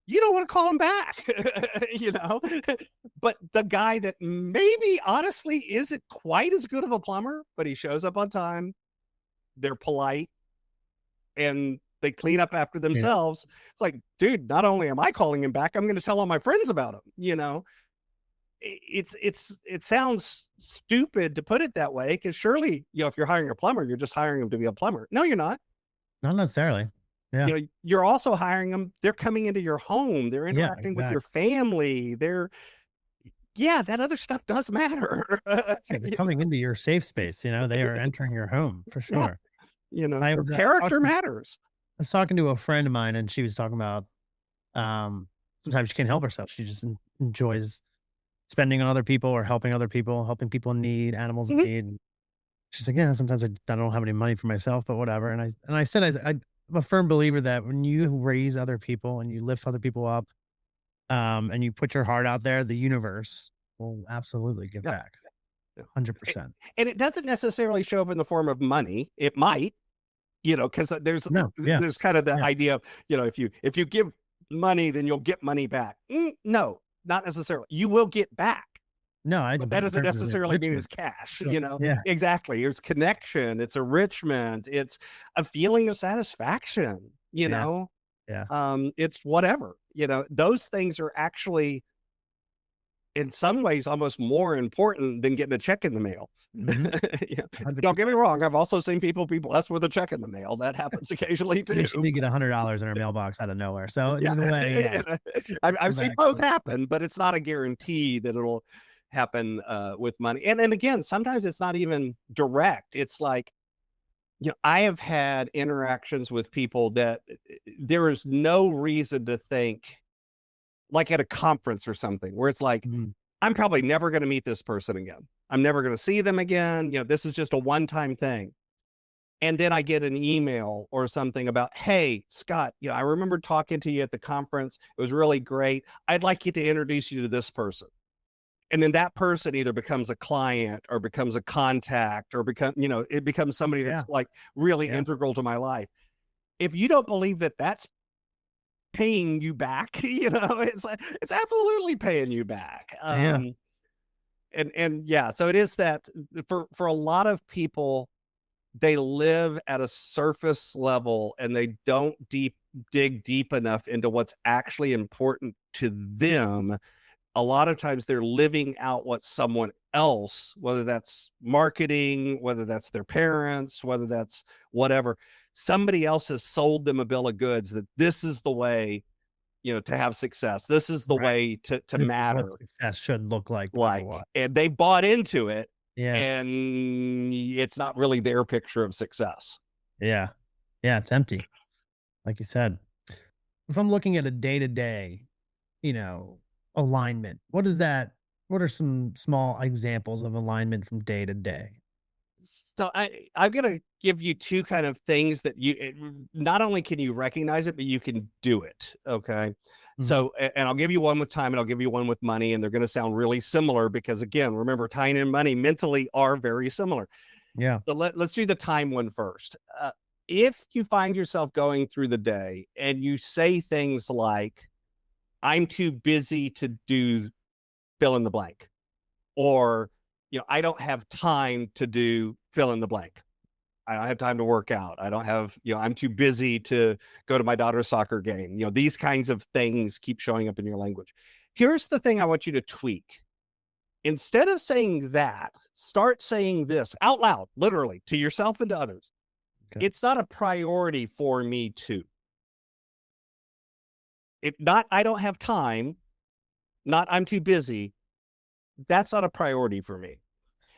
You don't want to call them back, but the guy that maybe honestly isn't quite as good of a plumber, but he shows up on time, they're polite, and they clean up after themselves. It's like, dude, not only am I calling him back, I'm going to tell all my friends about him. It sounds stupid to put it that way, because surely, if you're hiring a plumber, you're just hiring him to be a plumber. No, you're not. Not necessarily. Yeah. You're also hiring them. They're coming into your home. They're interacting with your family. That other stuff does matter. They're coming into your safe space. They are entering your home for sure. Character matters. I was talking to a friend of mine, and she was talking about, sometimes she can't help herself. She just enjoys spending on other people or helping other people, helping people in need, animals in need. She's like, yeah, sometimes I don't have any money for myself, but whatever. And I said, I'm a firm believer that when you raise other people and you lift other people up, and you put your heart out there, the universe will absolutely give back. 100%. And it doesn't necessarily show up in the form of money. It might, because there's kind of the idea of, if you give money, then you'll get money back. No, not necessarily. You will get back. No, but that doesn't necessarily mean it's cash, Exactly. It's connection, it's enrichment, it's a feeling of satisfaction, it's whatever, those things are actually in some ways almost more important than getting a check in the mail. Mm-hmm. Don't get me wrong. I've also seen people be blessed with a check in the mail. That happens occasionally too. We get $100 in our mailbox out of nowhere. So in a way, yeah. I've seen both happen, but it's not a guarantee that it'll happen with money. And again, sometimes it's not even direct. It's like, I have had interactions with people that there is no reason to think, like at a conference or something, where it's like, I'm probably never going to meet this person again. I'm never going to see them again. This is just a one-time thing. And then I get an email or something about, hey, Scott, I remember talking to you at the conference. It was really great. I'd like you to introduce you to this person. And then that person either becomes a client or becomes a contact or it becomes somebody that's like really integral to my life. If you don't believe that that's paying you back, it's absolutely paying you back. So it is that for a lot of people, they live at a surface level and they don't dig deep enough into what's actually important to them. A lot of times they're living out what someone else, whether that's marketing, whether that's their parents, whether that's whatever, somebody else has sold them a bill of goods that this is the way, to have success. This is the way to matter. What success should look like. And they bought into it. Yeah. And it's not really their picture of success. Yeah. Yeah. It's empty. Like you said, if I'm looking at a day-to-day, alignment, what are some small examples of alignment from day to day? So I'm going to give you two kind of things that not only can you recognize it, but you can do it. Okay. Mm-hmm. So, and I'll give you one with time and I'll give you one with money, and they're going to sound really similar because, again, remember, time and money mentally are very similar. Yeah. So let's do the time one first. If you find yourself going through the day and you say things like, I'm too busy to do fill in the blank, or, I don't have time to do fill in the blank. I don't have time to work out. I don't have, I'm too busy to go to my daughter's soccer game. These kinds of things keep showing up in your language. Here's the thing I want you to tweak. Instead of saying that, start saying this out loud, literally, to yourself and to others. Okay. It's not a priority for me to. I don't have time, not I'm too busy. That's not a priority for me.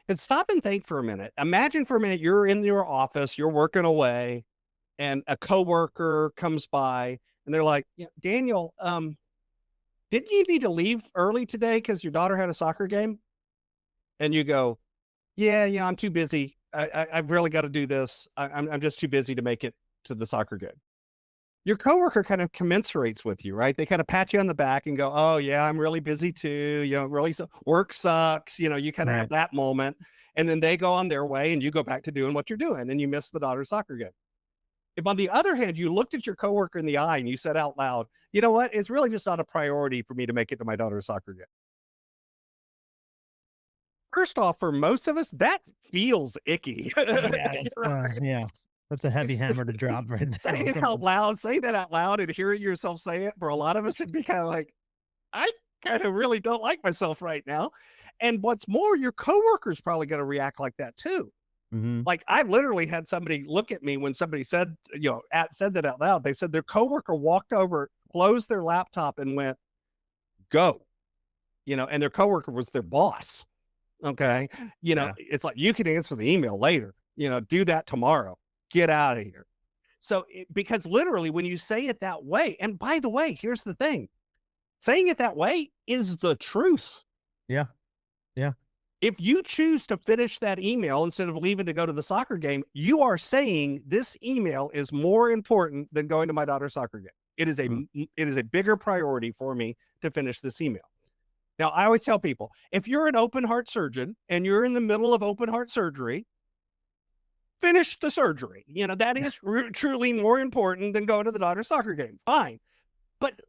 And stop and think for a minute. Imagine for a minute, you're in your office, you're working away, and a coworker comes by and they're like, Daniel, didn't you need to leave early today because your daughter had a soccer game? And you go, yeah, I'm too busy. I've really got to do this. I'm just too busy to make it to the soccer game. Your coworker kind of commensurates with you, right? They kind of pat you on the back and go, oh yeah, I'm really busy too. Really, work sucks. You kind of have that moment. And then they go on their way and you go back to doing what you're doing and you miss the daughter's soccer game. If on the other hand, you looked at your coworker in the eye and you said out loud, you know what? It's really just not a priority for me to make it to my daughter's soccer game. First off, for most of us, that feels icky. Yeah. That's a heavy hammer to drop right there. Say it out loud. Say that out loud and hearing yourself say it. For a lot of us, it'd be kind of like, I kind of really don't like myself right now. And what's more, your coworker's probably going to react like that too. Mm-hmm. Like I literally had somebody look at me when somebody said, said that out loud. They said their coworker walked over, closed their laptop and went, go, and their coworker was their boss. Okay. It's like, you can answer the email later, do that tomorrow. Get out of here. So, because literally when you say it that way, and by the way, here's the thing, saying it that way is the truth. Yeah. Yeah. If you choose to finish that email instead of leaving to go to the soccer game, you are saying this email is more important than going to my daughter's soccer game. It is a bigger priority for me to finish this email. Now, I always tell people, if you're an open heart surgeon and you're in the middle of open heart surgery, finish the surgery. That is truly more important than going to the daughter's soccer game. Fine. But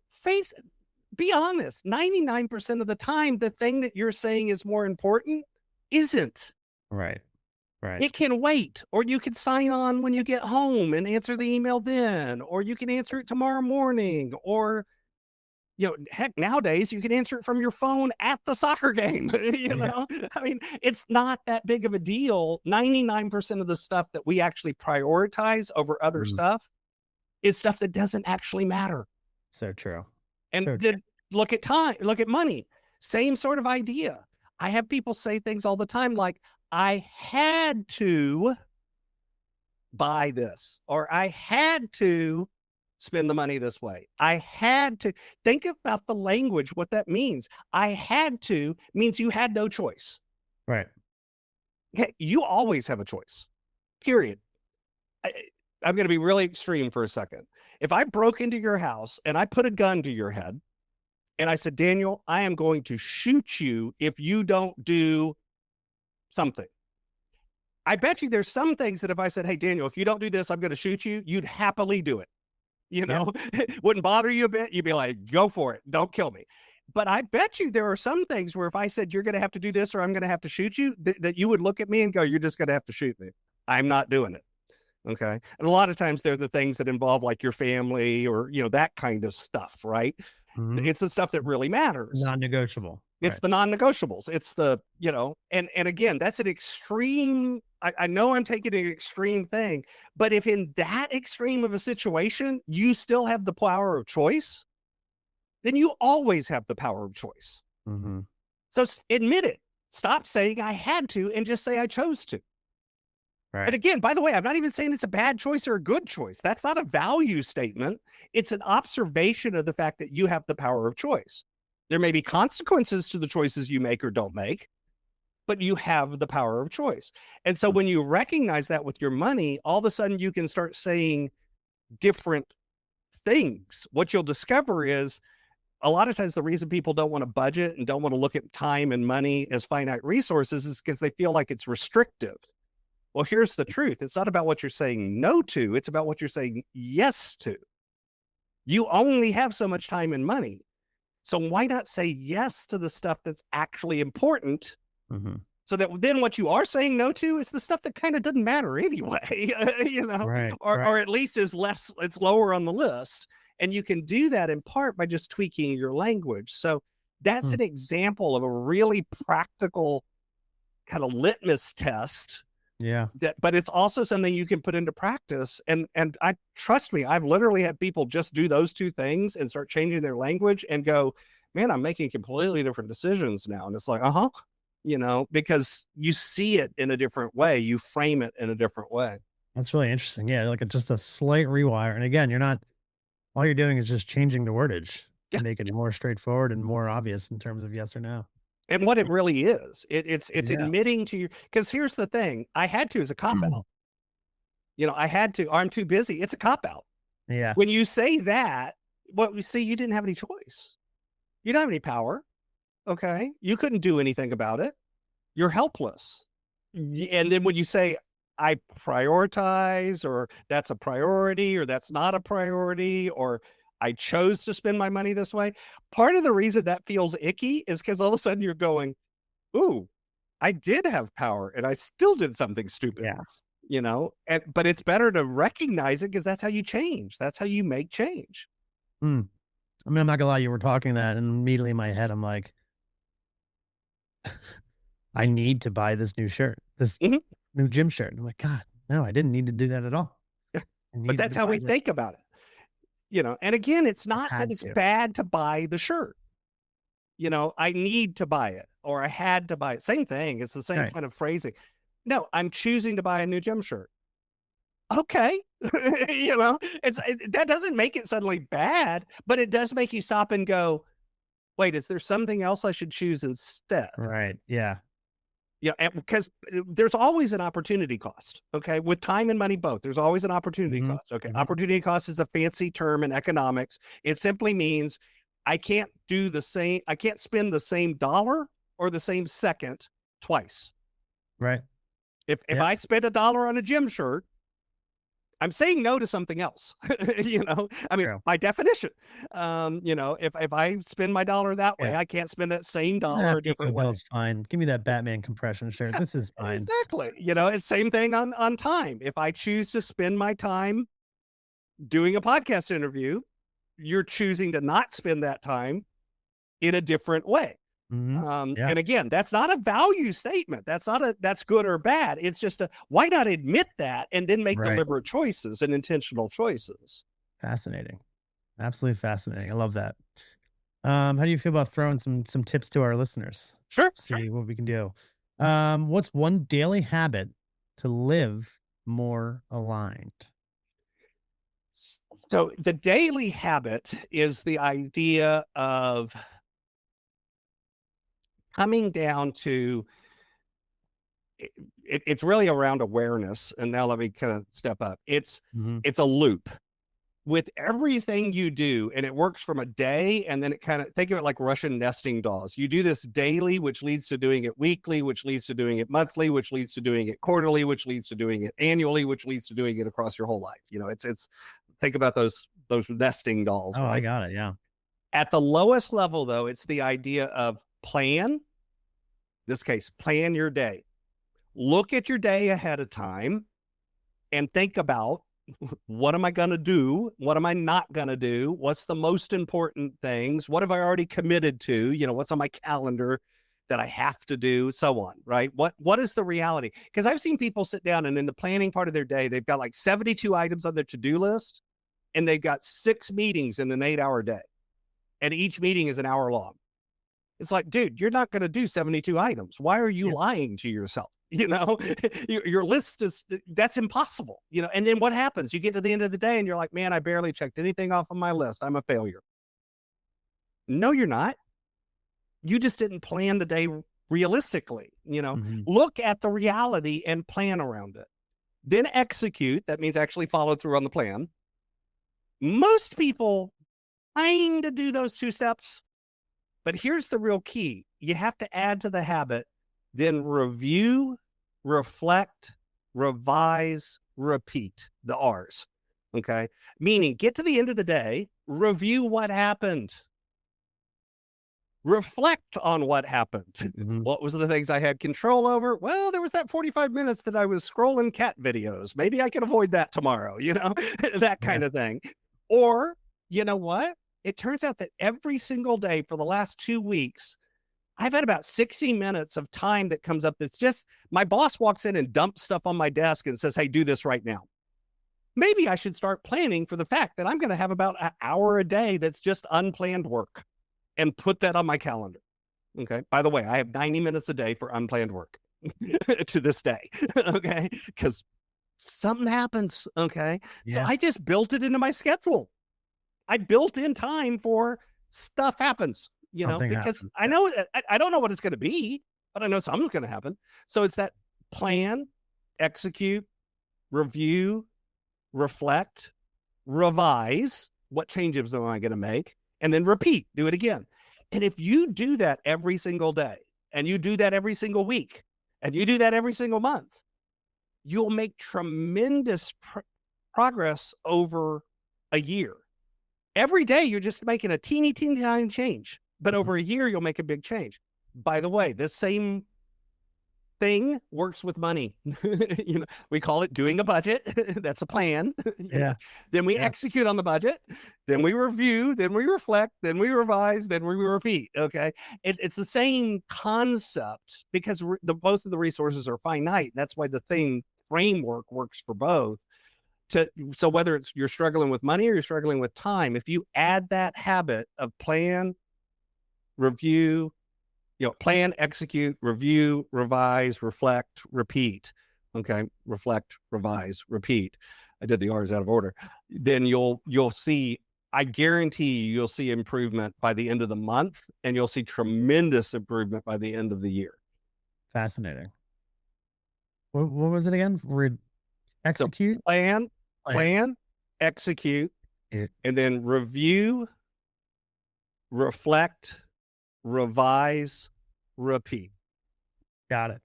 be honest, 99% of the time, the thing that you're saying is more important isn't. Right. It can wait, or you can sign on when you get home and answer the email then, or you can answer it tomorrow morning, or Heck, nowadays you can answer it from your phone at the soccer game. I mean, it's not that big of a deal. 99% of the stuff that we actually prioritize over other stuff is stuff that doesn't actually matter. So true. And then look at time, look at money, same sort of idea. I have people say things all the time like, I had to buy this, or I had to spend the money this way. I had to. Think about the language, what that means. I had to means you had no choice. Right. You always have a choice, period. I'm going to be really extreme for a second. If I broke into your house and I put a gun to your head and I said, Daniel, I am going to shoot you if you don't do something. I bet you there's some things that if I said, hey, Daniel, if you don't do this, I'm going to shoot you, you'd happily do it. It wouldn't bother you a bit. You'd be like, go for it. Don't kill me. But I bet you there are some things where if I said, you're going to have to do this or I'm going to have to shoot you, that you would look at me and go, you're just going to have to shoot me. I'm not doing it. Okay. And a lot of times they're the things that involve like your family or, that kind of stuff, right? Mm-hmm. It's the stuff that really matters. Non-negotiable. It's the non-negotiables. It's the, and again, that's an extreme. I know I'm taking an extreme thing, but if in that extreme of a situation, you still have the power of choice, then you always have the power of choice. Mm-hmm. So admit it. Stop saying I had to and just say I chose to. Right. And again, by the way, I'm not even saying it's a bad choice or a good choice. That's not a value statement. It's an observation of the fact that you have the power of choice. There may be consequences to the choices you make or don't make, but you have the power of choice. And so when you recognize that with your money, all of a sudden you can start saying different things. What you'll discover is a lot of times the reason people don't want to budget and don't want to look at time and money as finite resources is because they feel like it's restrictive. Well, here's the truth. It's not about what you're saying no to. It's about what you're saying yes to. You only have so much time and money. So why not say yes to the stuff that's actually important? Mm-hmm. So that then what you are saying no to is the stuff that kind of doesn't matter anyway, right, or at least is less, it's lower on the list. And you can do that in part by just tweaking your language. So that's an example of a really practical kind of litmus test. Yeah. But it's also something you can put into practice. And I trust me, I've literally had people just do those two things and start changing their language and go, man, I'm making completely different decisions now. And it's like, because you see it in a different way. You frame it in a different way. That's really interesting. Yeah. Like just a slight rewire. And again, all you're doing is just changing the wordage to make it more straightforward and more obvious in terms of yes or no. And what it really is, it's admitting to you, because here's the thing, I had to as a cop-out. I had to, or I'm too busy. It's a cop-out. Yeah. When you say that, what we see, you didn't have any choice. You don't have any power. Okay. You couldn't do anything about it. You're helpless. And then when you say, I prioritize, or that's a priority, or that's not a priority, or I chose to spend my money this way. Part of the reason that feels icky is because all of a sudden you're going, ooh, I did have power and I still did something stupid. Yeah. But it's better to recognize it because that's how you change. That's how you make change. I mean, I'm not gonna lie, you were talking that and immediately in my head, I'm like, I need to buy this new shirt, this new gym shirt. I'm like, God, no, I didn't need to do that at all. Yeah. But that's how we think about it. And again, it's not that it's bad to buy the shirt. I need to buy it or I had to buy it. Same thing. It's the same kind of phrasing. No, I'm choosing to buy a new gym shirt. Okay. That doesn't make it suddenly bad, but it does make you stop and go, wait, is there something else I should choose instead? Right. Yeah. Yeah, because there's always an opportunity cost, okay? With time and money both, there's always an opportunity cost, okay? Opportunity cost is a fancy term in economics. It simply means I can't spend the same dollar or the same second twice. Right. If I spend $1 on a gym shirt, I'm saying no to something else. By definition, if I spend my dollar that way, I can't spend that same dollar a different way. It's fine. Give me that Batman compression shirt. This is fine. Exactly. It's same thing on time. If I choose to spend my time doing a podcast interview, you're choosing to not spend that time in a different way. Yeah. And again, that's not a value statement. That's good or bad. It's just why not admit that and then make deliberate choices and intentional choices. Fascinating. Absolutely fascinating. I love that. How do you feel about throwing some tips to our listeners? Sure. See what we can do. What's one daily habit to live more aligned? So the daily habit is the idea of coming down to it's really around awareness. And now let me kind of step up. It's a loop with everything you do, and it works from a day, and then it kind of, think of it like Russian nesting dolls. You do this daily, which leads to doing it weekly, which leads to doing it monthly, which leads to doing it quarterly, which leads to doing it annually, which leads to doing it across your whole life. It's think about those nesting dolls. Oh, right? I got it. Yeah. At the lowest level, though, it's the idea of plan. This case, plan your day. Look at your day ahead of time and think about, what am I going to do? What am I not going to do? What's the most important things? What have I already committed to? What's on my calendar that I have to do? So on, right? What is the reality? Because I've seen people sit down and in the planning part of their day, they've got like 72 items on their to-do list, and they've got 6 meetings in an 8-hour day. And each meeting is an hour long. It's like, dude, you're not going to do 72 items. Why are you lying to yourself? Your list that's impossible, and then what happens? You get to the end of the day and you're like, man, I barely checked anything off of my list. I'm a failure. No, you're not. You just didn't plan the day realistically. Look at the reality and plan around it. Then execute. That means actually follow through on the plan. Most people kind of do those 2 steps, but here's the real key. You have to add to the habit, then review, reflect, revise, repeat, the R's. Okay. Meaning, get to the end of the day, review what happened. Reflect on what happened. What was the things I had control over? Well, there was that 45 minutes that I was scrolling cat videos. Maybe I can avoid that tomorrow, that kind of thing. Or, you know what? It turns out that every single day for the last 2 weeks, I've had about 60 minutes of time that comes up that's just, my boss walks in and dumps stuff on my desk and says, hey, do this right now. Maybe I should start planning for the fact that I'm going to have about an hour a day that's just unplanned work and put that on my calendar. Okay. By the way, I have 90 minutes a day for unplanned work to this day. Okay. Because something happens. Okay. Yeah. So I just built it into my schedule. I built in time for stuff happens. Because happens. I know, I don't know what it's going to be, but I know something's going to happen. So it's that plan, execute, review, reflect, revise. What changes am I going to make? And then repeat, do it again. And if you do that every single day, and you do that every single week, and you do that every single month, you'll make tremendous progress over a year. Every day, you're just making a teeny tiny change. But over a year, you'll make a big change. By the way, this same thing works with money. We call it doing a budget. That's a plan. Then we execute on the budget. Then we review. Then we reflect. Then we revise. Then we repeat. Okay. It's the same concept because both of the resources are finite. That's why the thing framework works for both. So whether it's you're struggling with money or you're struggling with time, if you add that habit of plan, review, plan, execute, review, revise, reflect, repeat. Okay. Reflect, revise, repeat. I did the R's out of order. Then you'll see, I guarantee you'll see improvement by the end of the month, and you'll see tremendous improvement by the end of the year. Fascinating. What was it again? Execute? So plan, execute, and then review, reflect, revise, repeat. Got it.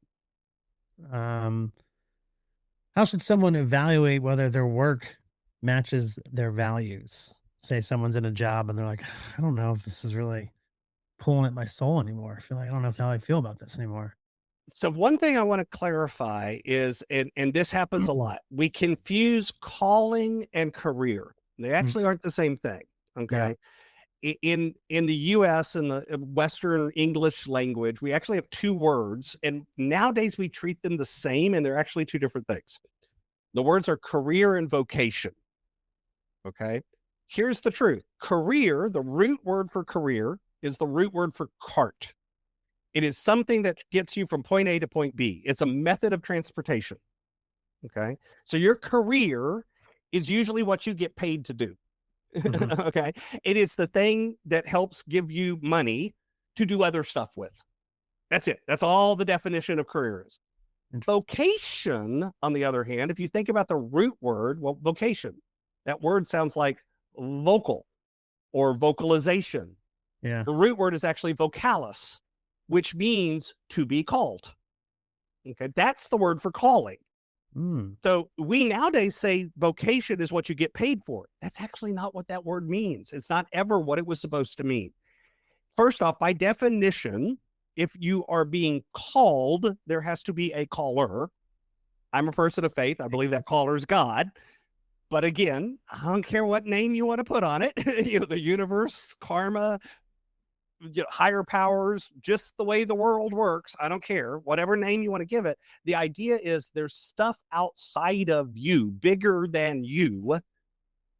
How should someone evaluate whether their work matches their values? Say someone's in a job and they're like, I don't know if this is really pulling at my soul anymore. I don't know how I feel about this anymore. So one thing I want to clarify is, and this happens a lot, we confuse calling and career. They actually aren't the same thing. Okay. In the US and the Western English language, we actually have two words, and nowadays we treat them the same, and they're actually two different things. The words are career and vocation. Okay. Here's the truth. Career, the root word for career, is the root word for cart. It is something that gets you from point A to point B. It's a method of transportation. Okay. So your career is usually what you get paid to do. Mhm. Okay. It is the thing that helps give you money to do other stuff with. That's it. That's all the definition of career is. Vocation, on the other hand, if you think about the root word, well, vocation, that word sounds like vocal or vocalization. Yeah. The root word is actually vocalis, which means to be called. Okay. That's the word for calling. Mm. So we nowadays say vocation is what you get paid for. That's actually not what that word means. It's not ever what it was supposed to mean. First off, by definition, if you are being called, there has to be a caller. I'm a person of faith. I believe that caller is God. But again, I don't care what name you want to put on it. The universe, karma, higher powers, just the way the world works. I don't care, whatever name you want to give it. The idea is there's stuff outside of you, bigger than you,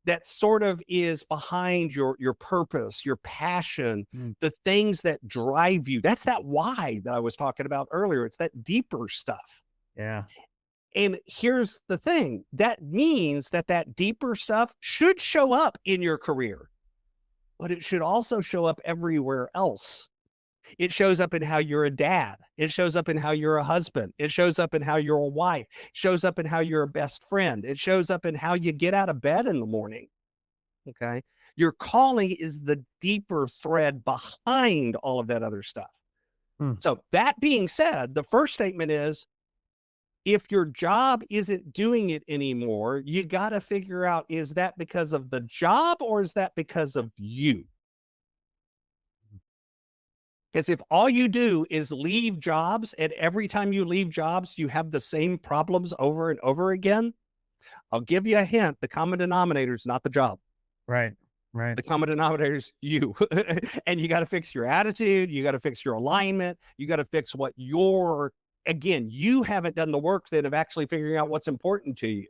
that sort of is behind your purpose, your passion, the things that drive you. That's that why that I was talking about earlier. It's that deeper stuff. Yeah. And here's the thing. That means that deeper stuff should show up in your career, but it should also show up everywhere else. It shows up in how you're a dad. It shows up in how you're a husband. It shows up in how you're a wife. It shows up in how you're a best friend. It shows up in how you get out of bed in the morning. Okay. Your calling is the deeper thread behind all of that other stuff. So that being said, the first statement is, if your job isn't doing it anymore, you got to figure out, is that because of the job or is that because of you? Because if all you do is leave jobs, and every time you leave jobs, you have the same problems over and over again, I'll give you a hint. The common denominator is not the job. Right. Right. The common denominator is you. And you got to fix your attitude. You got to fix your alignment. You got to fix what again, you haven't done the work then of actually figuring out what's important to you.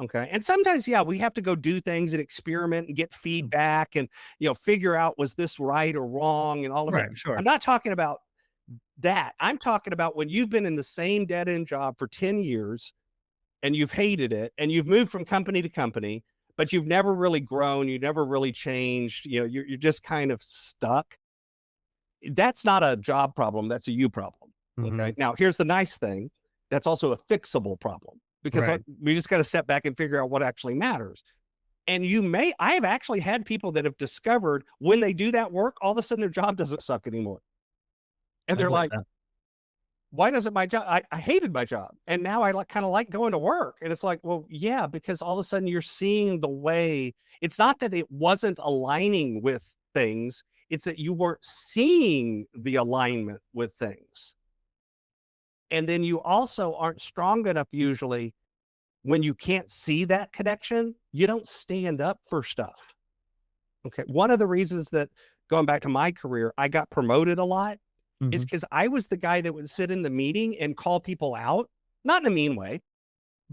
Okay. And sometimes, yeah, we have to go do things and experiment and get feedback and, figure out, was this right or wrong and all of that. Sure. I'm not talking about that. I'm talking about when you've been in the same dead end job for 10 years and you've hated it and you've moved from company to company, but you've never really grown. You never really changed. You're just kind of stuck. That's not a job problem. That's a you problem. Okay. Now, here's the nice thing. That's also a fixable problem, because we just got to step back and figure out what actually matters. And I have actually had people that have discovered when they do that work, all of a sudden their job doesn't suck anymore. And they're like, why doesn't my job, I hated my job. And now I kind of like going to work. And it's like, well, yeah, because all of a sudden you're seeing the way. It's not that it wasn't aligning with things. It's that you weren't seeing the alignment with things. And then you also aren't strong enough usually when you can't see that connection. You don't stand up for stuff. Okay. One of the reasons that, going back to my career, I got promoted a lot is because I was the guy that would sit in the meeting and call people out, not in a mean way,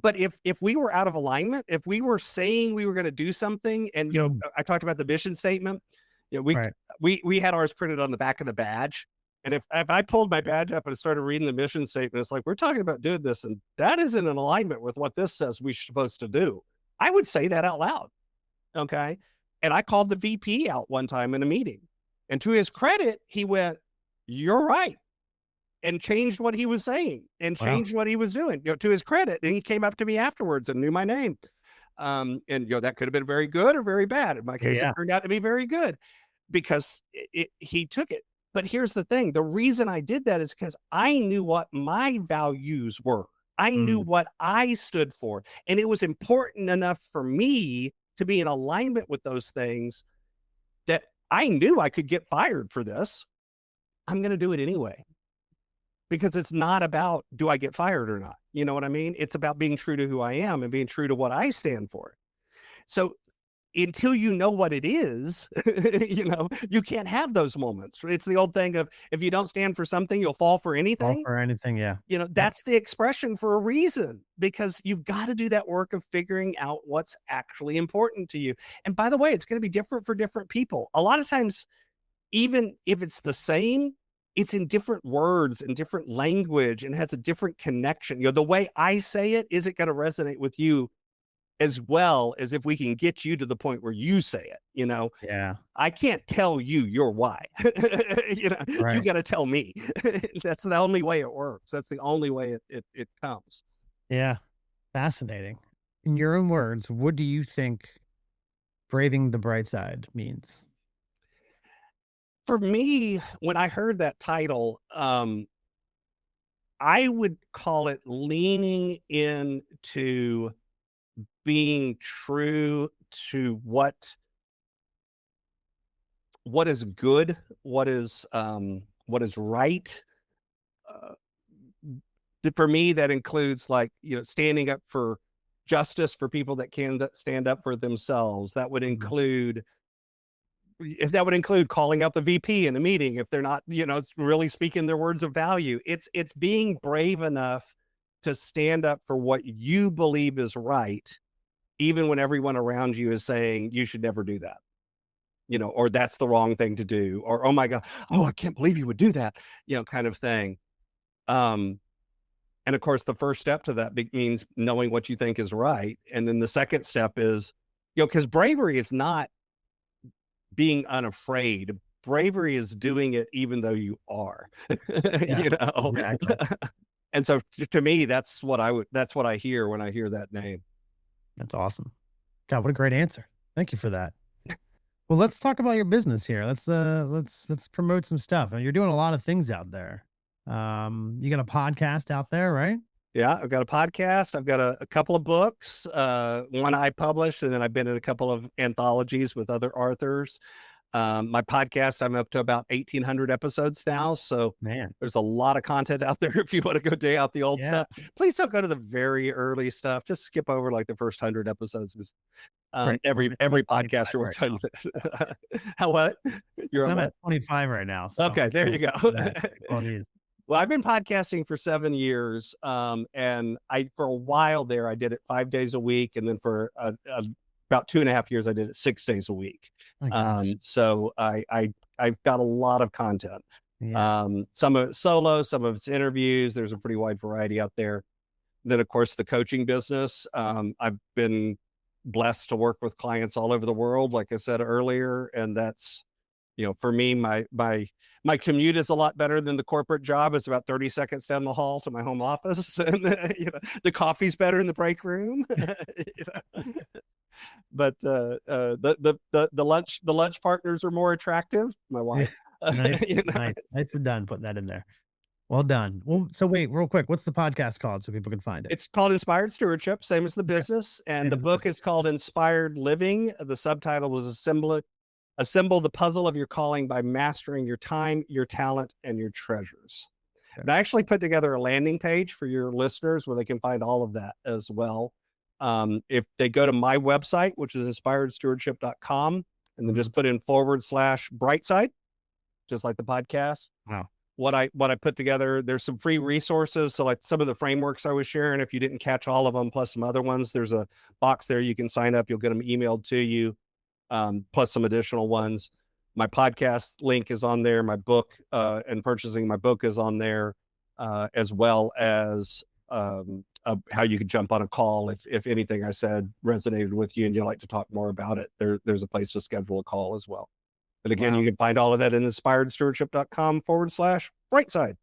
but if we were out of alignment, if we were saying we were going to do something, and I talked about the mission statement, we had ours printed on the back of the badge. And if I pulled my badge up and started reading the mission statement, it's like, we're talking about doing this, and that isn't in alignment with what this says we're supposed to do. I would say that out loud. Okay. And I called the VP out one time in a meeting, and to his credit, he went, "You're right," and changed what he was saying and changed what he was doing, to his credit. And he came up to me afterwards and knew my name. And that could have been very good or very bad. In my case, it turned out to be very good because he took it. But here's the thing. The reason I did that is because I knew what my values were. I knew what I stood for. And it was important enough for me to be in alignment with those things that I knew I could get fired for this. I'm going to do it anyway. Because it's not about, do I get fired or not? You know what I mean? It's about being true to who I am and being true to what I stand for. So until you know what it is, you can't have those moments. It's the old thing of, if you don't stand for something, you'll fall for anything. Fall for anything, yeah. That's the expression for a reason, because you've got to do that work of figuring out what's actually important to you. And by the way, it's going to be different for different people. A lot of times, even if it's the same, it's in different words and different language and has a different connection. The way I say it isn't going to resonate with you as well as if we can get you to the point where you say it. Yeah. I can't tell you your why. Right. You got to tell me. That's the only way it works. That's the only way it comes. Yeah. Fascinating. In your own words, what do you think Braving the Brightside means? For me, when I heard that title, I would call it leaning into being true to what is good, what is right. For me, that includes standing up for justice for people that can stand up for themselves. That would include calling out the VP in a meeting if they're not, really speaking their words of value. It's being brave enough to stand up for what you believe is right, even when everyone around you is saying you should never do that, or that's the wrong thing to do, or, oh my God, I can't believe you would do that, kind of thing. And of course, the first step to that means knowing what you think is right. And then the second step is, because bravery is not being unafraid. Bravery is doing it even though you are, Exactly. And so to me, that's what I hear when I hear that name. That's awesome. God, what a great answer. Thank you for that. Well, let's talk about your business here. Let's promote some stuff. And you're doing a lot of things out there. You got a podcast out there, right? Yeah, I've got a podcast. I've got a couple of books. One I published, and then I've been in a couple of anthologies with other authors. My podcast, I'm up to about 1,800 episodes now. So there's a lot of content out there. If you want to go dig out the old stuff, please don't go to the very early stuff. Just skip over the first 100 episodes. Every podcast you're watching. How what? I'm at 25 right now. So okay, there you go. Well, I've been podcasting for 7 years. And for a while there, I did it 5 days a week. And then for about 2.5 years, I did it 6 days a week. So I've got a lot of content. Some of it's solo, some of it's interviews. There's a pretty wide variety out there. Then, of course, the coaching business. I've been blessed to work with clients all over the world, like I said earlier. And that's, for me, my commute is a lot better than the corporate job. It's about 30 seconds down the hall to my home office. And the coffee's better in the break room. But the lunch partners are more attractive. My wife. Nice. Nicely done putting that in there. Well done. Well, so wait, real quick, what's the podcast called so people can find it? It's called Inspired Stewardship, same as the business. And the book is called Inspired Living. The subtitle is Assemble the Puzzle of Your Calling by Mastering Your Time, Your Talent, and Your Treasures. And I actually put together a landing page for your listeners where they can find all of that as well. If they go to my website, which is inspiredstewardship.com, and then just put in /Brightside, just like the podcast. Wow. What I put together, there's some free resources. So like some of the frameworks I was sharing, if you didn't catch all of them, plus some other ones, there's a box there you can sign up. You'll get them emailed to you, plus some additional ones. My podcast link is on there. My book and purchasing my book is on there, as well as how you can jump on a call if anything I said resonated with you and you'd like to talk more about it. There's a place to schedule a call as well. And again, you can find all of that in inspiredstewardship.com /Brightside.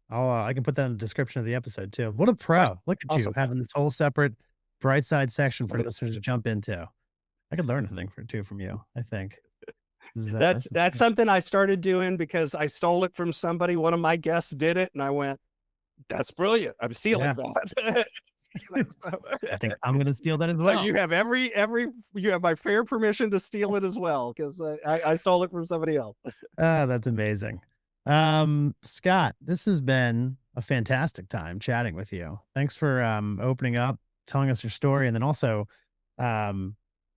I can put that in the description of the episode too. What a pro. Look at you having this whole separate Brightside section for listeners to jump into. I could learn a thing from you, I think. That's something I started doing because I stole it from somebody. One of my guests did it and I went, that's brilliant. I'm stealing that. I think I'm going to steal that as well. So you have you have my fair permission to steal it as well, because I stole it from somebody else. That's amazing. Scott, this has been a fantastic time chatting with you. Thanks for opening up, telling us your story, and then also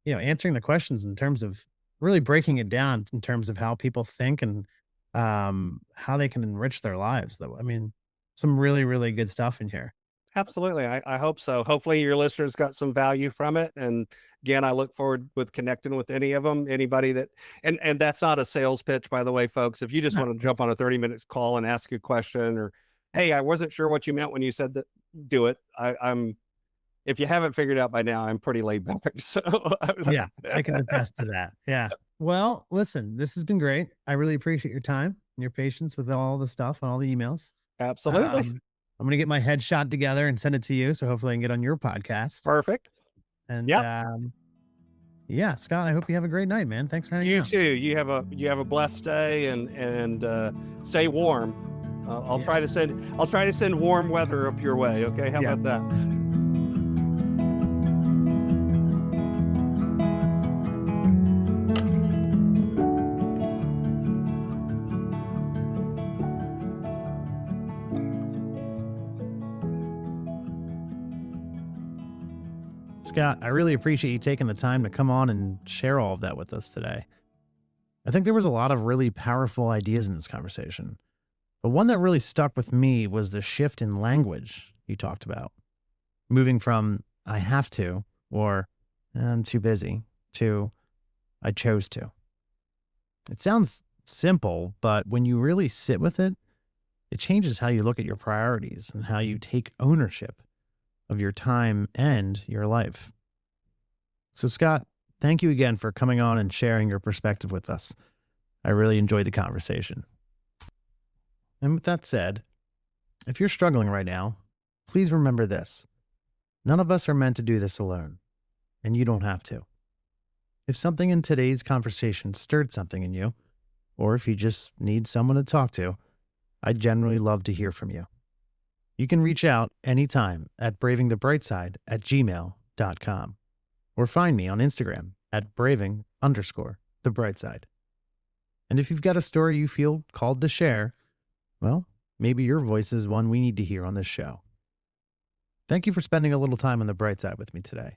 answering the questions in terms of really breaking it down in terms of how people think and how they can enrich their lives. Though, I mean, some really, really good stuff in here. Absolutely. I hope so. Hopefully your listeners got some value from it. And again, I look forward with connecting with any of them, anybody that, and that's not a sales pitch, by the way, folks. If you just want to jump on a 30-minute call and ask a question, or, hey, I wasn't sure what you meant when you said that, do it. If you haven't figured out by now, I'm pretty laid back. So yeah, I can attest to that. Yeah. Well, listen, this has been great. I really appreciate your time and your patience with all the stuff and all the emails. Absolutely. I'm going to get my headshot together and send it to you. So hopefully I can get on your podcast. Perfect. And yeah, Scott, I hope you have a great night, man. Thanks for hanging out. You too. You have a blessed day and stay warm. I'll try to send warm weather up your way. Okay. How about that? Scott, I really appreciate you taking the time to come on and share all of that with us today. I think there was a lot of really powerful ideas in this conversation, but one that really stuck with me was the shift in language you talked about. Moving from I have to, or I'm too busy, to I chose to. It sounds simple, but when you really sit with it, it changes how you look at your priorities and how you take ownership of your time and your life. So Scott, thank you again for coming on and sharing your perspective with us. I really enjoyed the conversation. And with that said, if you're struggling right now, please remember this. None of us are meant to do this alone, and you don't have to. If something in today's conversation stirred something in you, or if you just need someone to talk to, I'd generally love to hear from you. You can reach out anytime at bravingthebrightside@gmail.com or find me on Instagram at braving_thebrightside. And if you've got a story you feel called to share, well, maybe your voice is one we need to hear on this show. Thank you for spending a little time on the bright side with me today.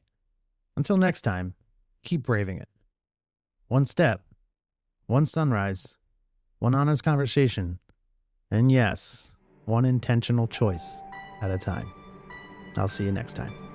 Until next time, keep braving it. One step, one sunrise, one honest conversation, and yes, one intentional choice at a time. I'll see you next time.